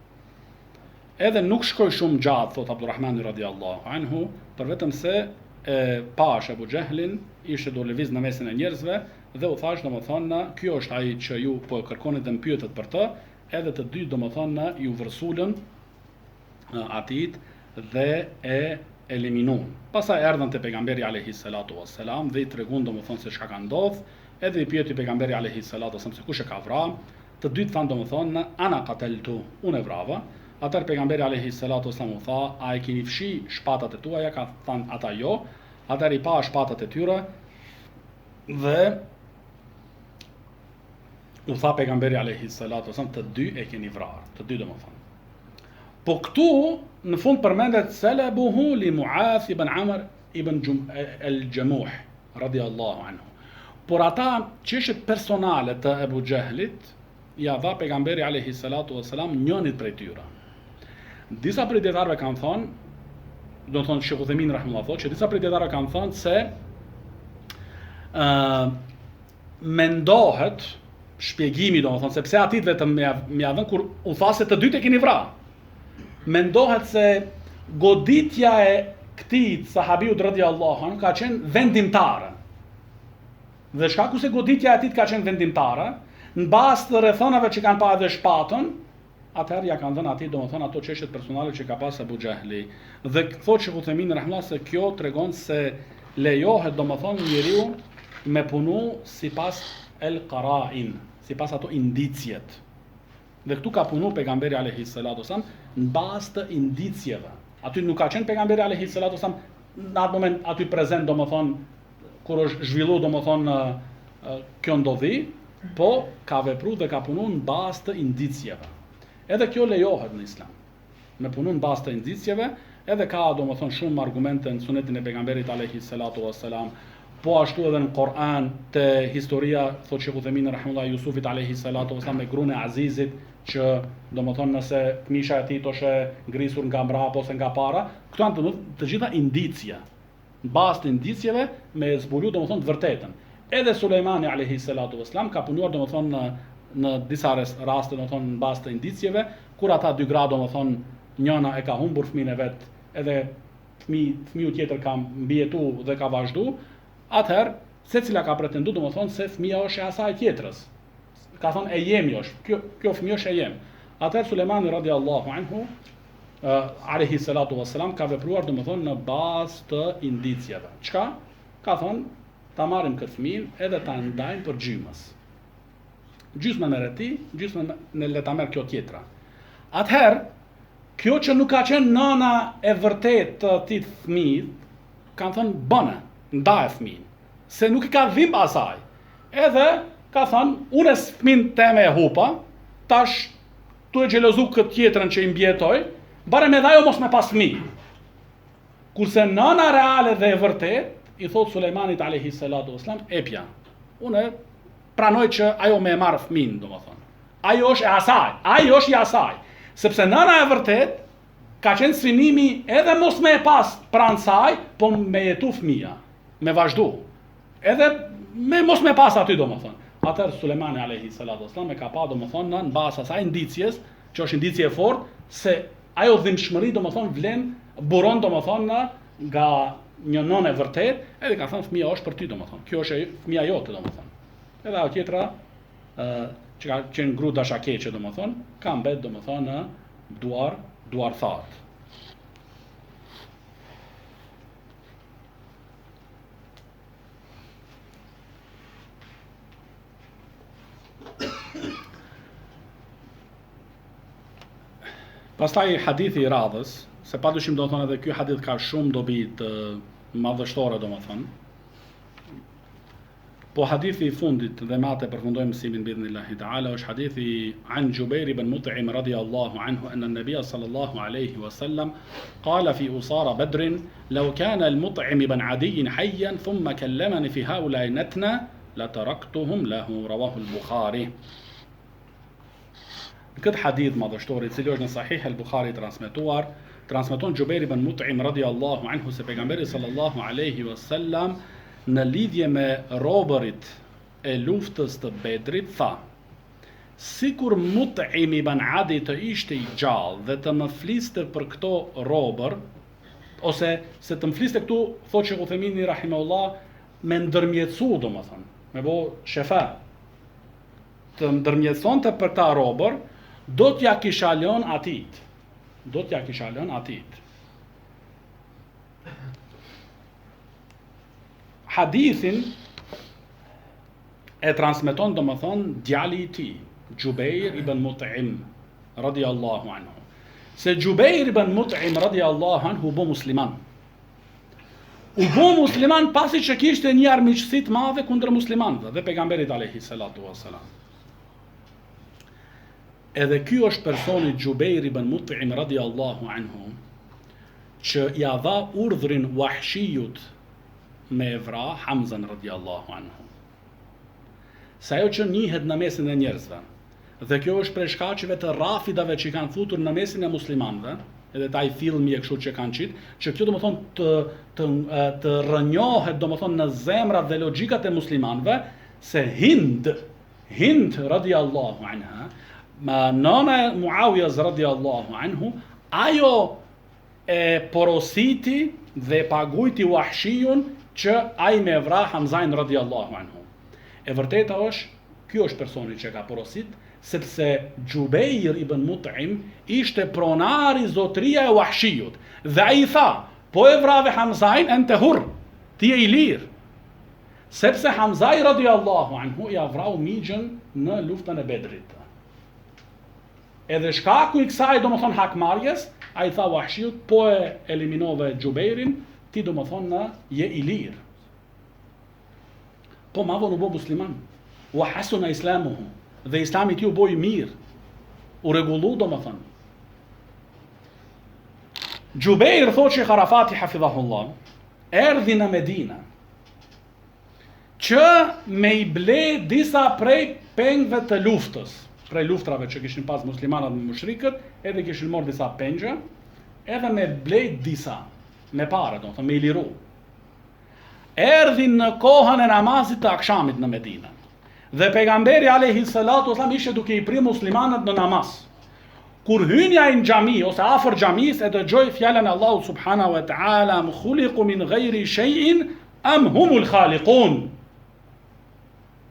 Edhe nuk shkoj shumë gjatë, thot Abdurrahmani radhiyallahu anhu, për vetëm se pash Abu Jahlin ishte do lëviz në mesin e njerëzve dhe u thash domethënë, ky është ai që ju po kërkoni dhe mpyetet për të, edhe të dy domethënë ju vërsulën atit dhe e eliminuan. Pastaj erdhën te pejgamberi alayhi salatu wassalam dhe i treguan domethënë se çka ka ndodhur, edhe i pyeti pejgamberi alayhi salatu wassalam se kush e ka vrarë. Të dytë thanë domethënë ana qateltu, unë e vrava. Atëherë pejgamberi alayhi salatu wassalam u tha, a e keni fshi shpatat e tuaja? Ka thënë ata jo. Atëherë i pa shpatat e tyre dhe u tha pejgamberi alayhi salatu wassalam, të dy e keni vrarë, të dy domethënë. Po këtu në fund përmendet salabuhu li Mu'ath ibn Amr ibn al-Jamuh radhiyallahu anhu. Por ata çështjet personale të Abu Jahlit ja dha pejgamberi alayhi salatu wassalam njënit prej tyre. Disa prej dietarëve kanë thonë, do të thonë Sheikh Uthaymin rahimahullah thotë, që disa prej dietarëve kanë thonë se mendohet shpjegimi domethënë se pse atit vetëm m'ia dhën kur u tha se të dytë e keni vrarë. Mendohet se goditja e këtij sahabiut radhiyallahu anhu ka qenë vendimtare. Dhe shkaku se goditja e tij ka qenë vendimtare, në bazë të rrethonave që kanë pa edhe shpatën, atëherë ja kanë dhënë atij domethënë ato çështjet personale që ka pas Abu Jahli. Dhe thotë Sheikh Uthaymin rahimahullah se kjo tregon se lejohet domethënë njeriu me punu sipas el-qara'in, sipas ato indiciet. Dhe këtu ka punu pejgamberi alayhi salatu wasallam në bazë të indicieve. Aty nuk ka qenë pejgamberi alayhi salatu wasallam në atë moment aty prezant domethënë kur është zhvilluar domethënë kjo ndodhi, po ka vepruar dhe ka punuar në bazë të indicieve. Edhe kjo lejohet në Islam. Me punuar në bazë të indicieve, edhe ka domethënë shumë argumente në sunetin e pejgamberit alayhi salatu wassalam. Po ashtu edhe në Kur'an te historia thotë Sheikh Uthaymin rahimahullah Jusufit alayhi salatu wasallam me gruën e Azizit që domethënë nëse fëmisha e tij është ngrisur nga mbrapa ose nga para, këto janë të gjitha indicie. Në bazë të indicieve me zbulu domethënë të vërtetën. Edhe Sulejmani alayhi salatu wasallam ka punuar domethënë në disa raste domethënë në bazë të indicieve, kur ata dy gra domethënë njëna e ka humbur fëmin e vet, edhe fëmiu tjetër ka mbijetuar dhe ka vazhduar. Atëherë, secila ka pretenduar domethënë se fëmia është e asaj tjetrës. Ka thonë e jemi është, kjo fëmijë është e jem. Atëherë Sulejmani radhiyallahu anhu alayhi salatu wassalam ka vepruar domethënë në bazë të indicieve. Çka? Ka thonë ta marrim këtë fëmijë edhe ta ndajmë për gjymës. Gjysmën merr ti, gjysmën në le ta merr kjo tjetra. Atëherë, kjo që nuk ka qenë nëna e vërtet të atij fëmijë, kanë thonë bënë ndaj fëmin, se nuk I ka dhimbë asaj. Edhe ka thënë, unë fëmin teme e hupa, tash tu e xhelozu këtë tjetrën që I mbjetoj, bare me dhajo mos me pas fëmijë. Kurse nëna reale dhe e vërtet, I thot Sulejmanit alayhi salatu wassalam, epja, unë pranoj që ajo me e marrë fëmin, domethënë. Ajo është e asaj, ajo është i asaj. Sepse nëna e vërtet ka qenë synimi edhe mos me e pas pranë saj, po me jetu fëmia, me vazhdu. Edhe me mos me pas aty domethënë. Atëherë Sulejmani alayhi salatu wasallam e ka pa domethënë në bazë asaj indicjes, që është indicje e fortë se ajo dhimbshmëri domethënë vlen buron domethënë nga një nënë e vërtet, edhe ka thënë fëmia është për ty domethënë. Kjo është fëmia jote domethënë. Edhe ajo tjetra që ka qenë gru dashakeqe domethënë, ka mbet domethënë në duar thatë. Pastaj hadithi i radhës, se padyshim do të thonë edhe ky hadith ka shumë dobi të madhështore domethënë. Po hadithi i fundit dhe me atë përfundojmë mësimin bi'idhnillahi ta'ala është hadithi an Jubair ibn Mut'im radiyallahu anhu anna an-nabiy sallallahu alayhi wa sallam qala fi usara Badr law kana al-Mut'im ibn Adi hayyan thumma kallamani fi haula'i natna la taraktuhum lahu rawahu al-Bukhari. Këtë hadith madhështor i cili është në Sahih al-Bukhari transmeton Jubair ibn Mut'im radiyallahu anhu se pejgamberi sallallahu alaihi wasallam në lidhje me robërit e luftës të Bedrit tha: sikur Mut'im ibn Adi të ishte i gjallë dhe të më fliste për këto robër, ose se të më fliste këtu, thotë Sheikh Uthemini rahimahullah, me ndërmjetësu domethënë, me bo shefa, të ndërmjetësonte për këta robër, do t'ja kisha lënë atit. Do t'ja kisha lënë atit. Hadithin e transmeton domethënë djali i tij, Jubair ibn Mut'im radiyallahu anhu. Se Jubair ibn Mut'im radiyallahu anhu u bë musliman. U bë musliman pasi që kishte një armiqësi të madhe kundër muslimanëve dhe pejgamberit alayhi salatu wassalam. Edhe ky është personi Jubair ibn Mut'im radiyallahu anhu që ja dha urdhrin Wahshijut me vra Hamzan radiyallahu anhu. Sa ajo që njihet në mesin e njerëzve. Dhe kjo është prej shkaqeve të rafidave që kanë futur në mesin e muslimanëve, edhe taj filmi e kështu që kanë qitë, që kjo domethënë të rënjohet domethënë në zemrat dhe logjikat e muslimanëve se Hind radiyallahu anha, nëna e Muawiyas radiyallahu anhu, ajo e porositi dhe pagujti Wahshijun që ai me vra Hamzain radiyallahu anhu. E vërteta është, ky është personi që ka porosit, sepse Jubair ibn Mut'im ishte pronari zotëria e Wahshijut. Dhe ai tha, po e vrave Hamzain ente hur, ti je i lirë. Sepse Hamzai radiyallahu anhu ja vrau migjën në luftën e Bedrit. Edhe shkaku i kësaj domethënë hakmarrjes, ai tha Wahshijut, po e eliminove Jubairin, ti domethënë je i lirë. Po ma vonë u bo musliman. Wa hasuna islamuhu. Dhe islami ti u bo i mirë. U rregullu domethënë. Jubair thotë që Arafati hafidhahullah erdhi në Medinë që me i ble disa prej pengëve të luftës, prej luftrave që kishin pas muslimanat me mushrikët, edhe kishin marrë disa pengë, edhe me blejt disa, me para, domethënë me i liru. Erdhin në kohën e namazit të akshamit në Medinë. Dhe pejgamberi alayhi salatu wasallam ishte duke i prirë muslimanët në namaz. Kur hynja në xhami ose afër xhamisë e dëgjoi fjalën e Allahut subhanahu wa taala, "Am khuliqu min ghairi shay'in am humul khaliqun."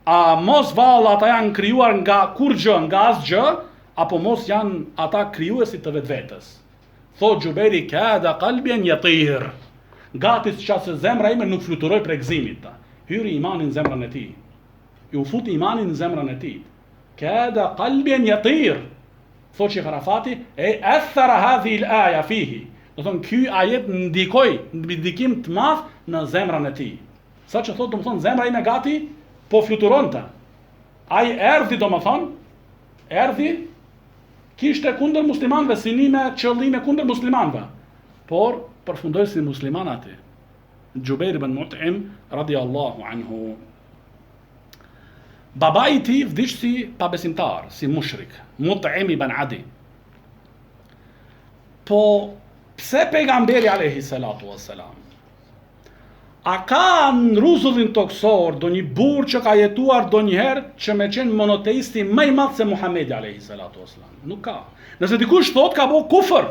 A mos valla ata janë krijuar nga kurgjë, nga asgjë, apo mos janë ata krijuesit të vetvetes? Thot Jubairi, "Kada qalbi yatir." Gati që zemra ime nuk fluturoi për gëzimit. Hyri imanin në zemrën e tij. Ju futi imanin në zemrën e tij. Kada qalbi yatir. Thot Sheikh Arafati, e athara hadhihi al-aya fihi. Do thon ky ajet ndikoi ndikim të madh në zemrën e tij. Sa që thot domethën zemra ime gati po fluturonte. Ai erdhi domethën, erdhi kishte kundër muslimanëve, synime, qëllime kundër muslimanëve. Por përfundoi si musliman aty. Jubair ibn Mut'im radiyallahu anhu. Baba I tij vdiq si pabesimtar, si mushrik, Mut'im ibn Adi. Po pse pejgamberi alayhi salatu wassalam a ka në rruzullin toksor do një burr që ka jetuar do njëherë që me qenë monoteisti më I madh se Muhamedi alayhi salatu wassalam? Nuk ka. Nëse dikush thot ka bo kufër,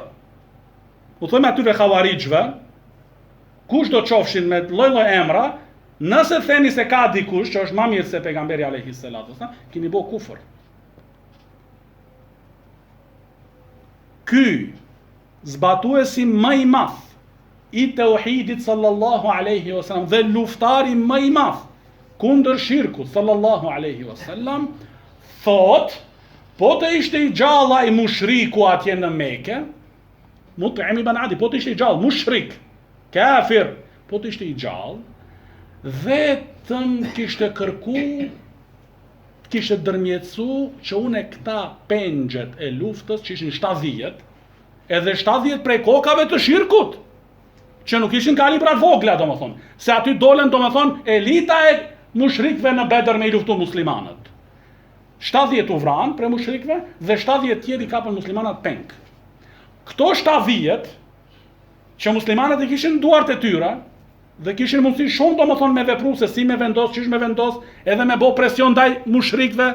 u thojmë atyre xhavarixhve, kush do qofshin me lloj-lloj emra, nëse theni se ka dikush që është më mirë se pejgamberi alayhi salatu wassalam, keni bo kufër. Ky zbatuesi më I madh I tauhidit sallallahu alaihi wasallam dhe luftari më I madh kundër shirkut sallallahu alaihi wasallam thot, po të ishte I gjalla I mushriku atje në Mekë, Mut'im ibn Adi, po të ishte I gjallë, mushrik, kafir, po të ishte I gjallë, vetëm kishte kërku, kishte dërmjetësu që une këta pengjet e luftës që ishin 70, edhe 70 prej kokave të shirkut, që nuk ishin kalibrat vogla, do më thonë, se aty dolen, do më thonë, elita e mushrikve në Bedër me I luftu muslimanët. 70 u vranë për mushrikve dhe 70 tjerë I kapën muslimanat peng. Këto 70 që muslimanët I kishin duart e tyra dhe kishin mundësi shumë do më thonë me vepru se si me vendos, qish me vendos, edhe me bo presion ndaj mushrikve,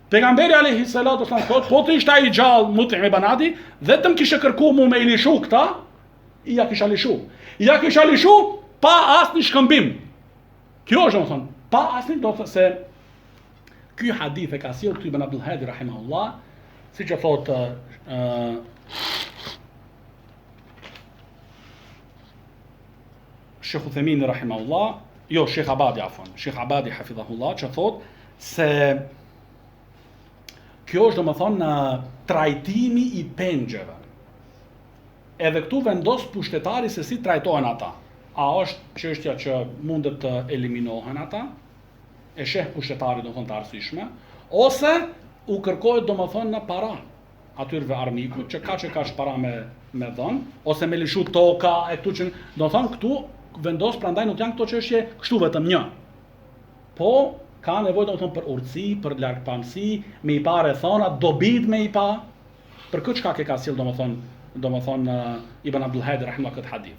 pejgamberi alayhi salatu wasallam thot, po të ishte ai gjallë Mut'im ibn Adi, vetëm kishe kërku mu me I lishu këta, I ja kisha lishu. I ja kisha lishu pa asnjë shkëmbim. Kjo është do të thonë, pa asnjë do të se ky hadith e ka sjellë këtu Ibn Abdul Hadi rahimahullah, siç e thot Sheikh Uthemini rahimahullah, jo Sheikh Abadi afwan, Sheikh Abadi hafidhahullah, që thot se kjo është do të thonë trajtimi I pengjeve. Edhe këtu vendos pushtetari se si trajtohen ata. A është çështja që mundet të eliminohen ata, e sheh pushtetari do të thonë të arsyeshme, ose u kërkohet do të thonë në para atyrve armikut që ka para me dhën, ose me lishu toka e këtu që do të thonë këtu vendos, prandaj nuk janë këto çështje kështu vetëm një. Po ka nevojë do të thonë për urtësi, për largpamësi, me I pa rrethona, dobit me I pa. Për këtë çka ka sjell do më thonë Ibn Abdul Hadi rahimahullah këtë hadith.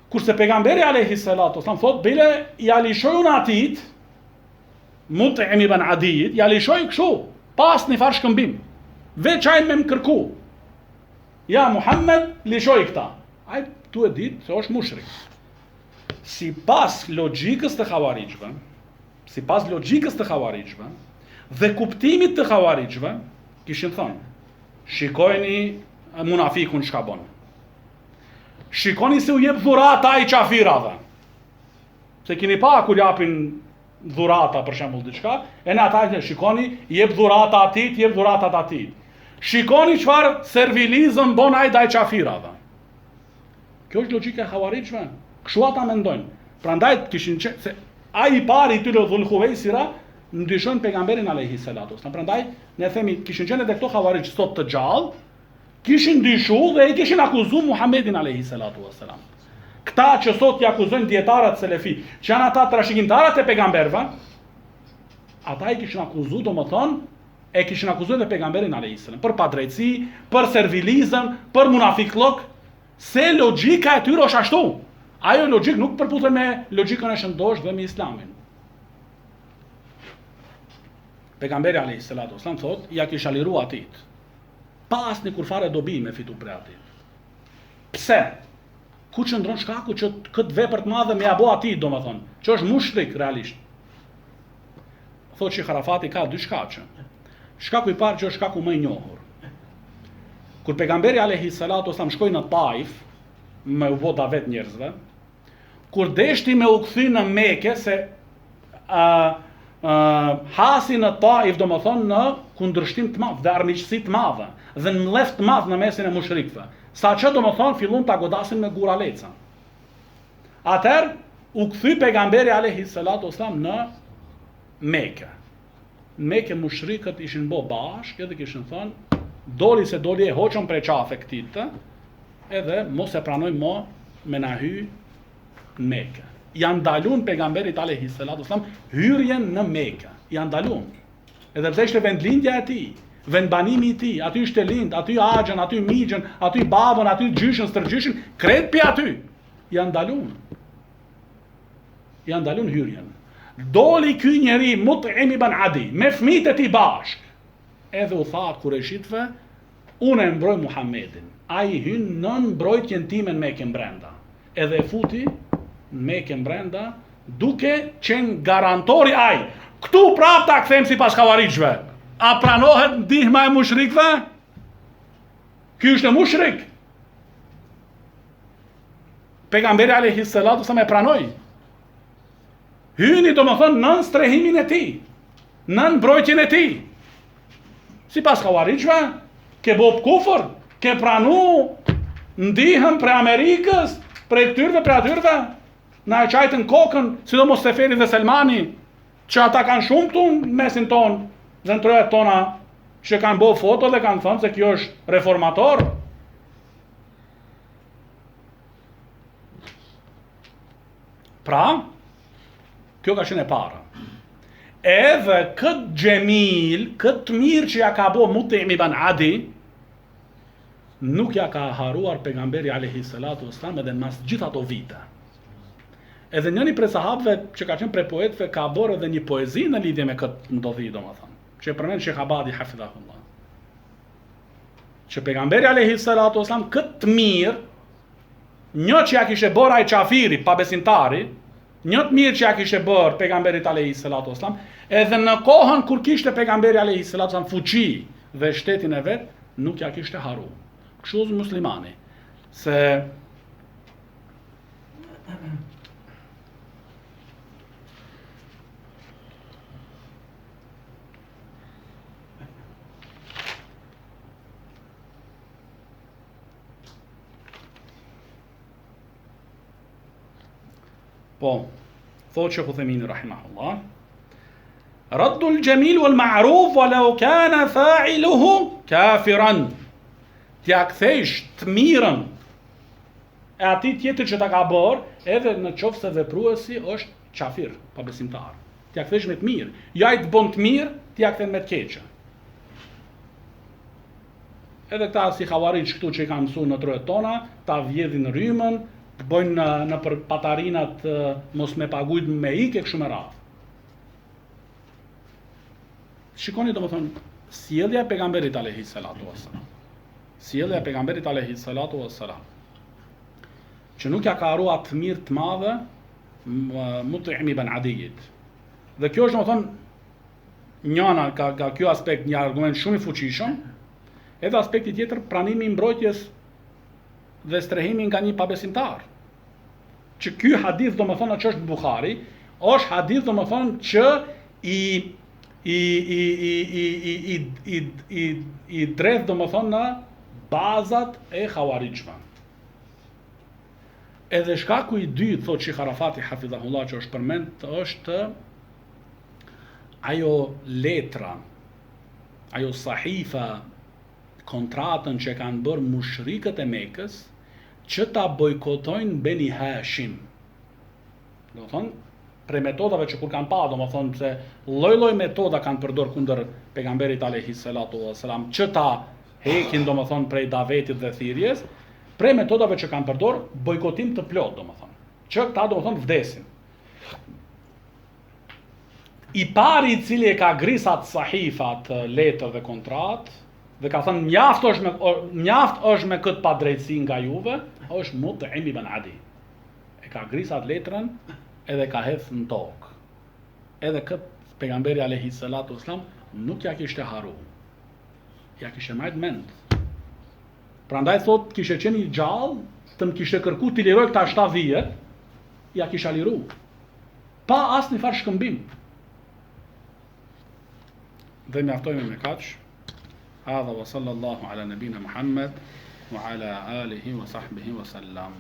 Kurse pejgamberi alayhi salatu wasallam thot, bile ja lishojun atit Mut'im ibn Adit, ja lishoj kështu, pas një farë shkëmbim. Veç ajnë me më kërku. Ja Muhammed, lishoj këta. Ai tu e ditë se është mushrik. Sipas logjikës të xhavarixhve, dhe kuptimit të xhavarixhve, kishin thënë, shikojni munafikun çka bën. Shikoni se u jep dhurata I qafirave. Se keni pa kur japin dhurata për shembull diçka, e në ata shikoni, jep dhurata atit, jep dhuratat atit. Shikoni çfarë servilizëm bën ai ndaj qafirave. Kjo është logjika e xhavarixhve. Kështu ata mendojnë. Prandaj kishin se ai I pari tyre Dhul Khuwaisira ndryshon pejgamberin alayhi salatu wasallam. Prandaj ne themi kishin qenë edhe këto xhavarixh sot të gjallë, kishin ndryshu dhe I kishin akuzuar Muhamedit alayhi salatu wasallam. Këta që sot I akuzojnë dietarët selefi, që janë ata trashëgimtarët e pejgamberëve, ata I kishin akuzuar, domethënë, e kishin akuzuar edhe pejgamberin alayhi salam për padrejtësi, për servilizëm, për munafiklok, se logjika e tyre është ashtu. Ajo logjik nuk përputhet me logjikën e shëndosh dhe me Islamin. Pejgamberi alayhi salatu wasallam thot, ja kisha liru atit, pa asnjë kurfare dobi me fitu prej atit. Pse? Ku qëndron shkaku që këtë vepër të madhe me ja bo atit, domethënë, që është mushrik realisht. Thot që Arafati ka dy shkaqe. Shkaku I parë që është shkaku më I njohur. Kur pejgamberi alayhi salatu wasallam shkoi në Taif me u bë davet njerëzve, kur deshti me u kthy në Mekë se hasi në Taif, domethënë në kundërshtim të madh dhe armiqësi të madhe dhe në mllef të madh në mesin e mushrikëve. Saqë domethënë fillon ta godasin me guraleca. Atëherë u kthy pejgamberi alayhi salatu wasallam në Mekë. Në Mekë mushrikët ishin bë bashkë edhe kishin thënë, doli se doli e hoqëm prej qafe këtit, edhe mos e pranoj mo me na hy në Mekë. janë ndalun pejgamberit alayhi salatu wasallam hyrjen në Mekë. Janë ndalun. Edhe pse ishte vendlindja e tij, vendbanimi i tij, aty ishte lind, aty axhën, aty migjën, aty babën, aty gjyshën, stërgjyshën, krejt pi aty. Janë ndalun. Janë ndalun hyrjen. Doli ky njeri Mut'im ibn Adi me fëmijët e tij bashk. Edhe u tha Kureshitëve, unë e mbroj Muhammedin. Ai hyn nën mbrojtjen time në Mekën brenda. Edhe e futi në Mekën brenda, duke qenë garantori ai. Këtu prap ta kthejmë sipas Havarixhve. A pranohet ndihma e mushrikëve? Ky është mushrik. Pejgamberi alayhi salatu wasallam e pranoi. Hyni domethënë nën strehimin e tij, nën mbrojtjen e tij. Sipas Havarixhve, ke bob kufër, ke pranu ndihëm për Amerikës, për këtyrve, për atyrve, na e qajtën kokën, sidomos Seferi dhe Selmani, që ata kanë shumë këtu në mesin tonë, dhe në trojet tona, që kanë bo foto dhe kanë thënë se kjo është reformator. Pra, kjo ka qenë e para. Edhe këtë gjemil, këtë mirë që ja ka bo Mut'im ibn Adi, nuk ja ka haruar pejgamberi alayhi salatu wasallam edhe mas gjithë ato vite. Edhe njëri prej sahabëve që ka qenë prej poetëve ka bërë edhe një poezi në lidhje me këtë ndodhi, domethënë, që e përmend Sheikh Abadi hafidhahullah. Që pejgamberi alayhi salatu wasallam këtë mirë, një që ja kishte bërë ai qafiri, pabesimtari, një të mirë që ja kishte bërë pejgamberit alayhi salatu wasallam, edhe në kohën kur kishte pejgamberi alayhi salatu wasallam fuqi dhe shtetin e vet, nuk ja kishte haru. Kështu muslimani, se po, thot Sheikh Uthaymin rahimahullah, raddul jamil wal ma'ruf walau kana fa'iluhu kafiran. T'ja kthejsh të mirën e atij tjetër që ta ka bërë, edhe në qoftë se vepruesi është qafir, pabesimtar. T'ja kthejsh me të mirë. Ja i të bën të mirë, t'ja kthen me të keqe. Edhe këta si Havarixh këtu që i kanë mësuar në trojet tona, ta vjedhin rrymën, të bojnë në për patarinat mos me pagujt me ikë kështu me radhë. Shikoni domethënë sjellja e pejgamberit alayhi salatu wassalam. Sjellja e pejgamberit alayhi salatu wassalam. Që nuk ja ka haruar të mirë të madhe Mut'im ibn Adijit. Dhe kjo është domethënë njëna ka ky aspekt një argument shumë i fuqishëm. Edhe aspekti tjetër, pranimi i mbrojtjes dhe strehimi nga një pabesimtar. Që ky hadith domethënë që është në Buhari, është hadith domethënë që i dredh domethënë në bazat e Havarixhve. Edhe shkaku i dytë, thot Sheikh Arafati hafidhahullah, që është përmend, është ajo letra, ajo sahifa, kontratën që kanë bërë mushrikët e Mekës, që ta bojkotojnë Beni Hashim. Do të thonë, prej metodave që kur kanë pa, do më thonë se lloj-lloj metoda kanë përdor kundër pejgamberit alayhi salatu wasalam, që ta hekin, do më thonë, prej davetit dhe thirrjes, prej metodave që kanë përdor, bojkotim të plot, do më thonë, që ta, do më thonë, vdesin. I pari i cili e ka grisat sahifat, letër dhe kontrat, dhe ka thënë mjaft është me këtë padrejtësi nga juve, është Mut'im ibn Adi. E ka grisat letrën edhe ka hedhë në tokë. Edhe këtë pejgamberi alayhi salatu wasalam nuk ja kishte haru. Ja kishte marrë mend. Prandaj thot kishte qenë i gjallë, të më kishte kërku t'i liroj këta 7 vjet, ja kisha liru. Pa asnjë farë shkëmbim. Dhe mjaftojmë me kaq. هذا وصلى الله على نبينا محمد وعلى آله وصحبه وسلم.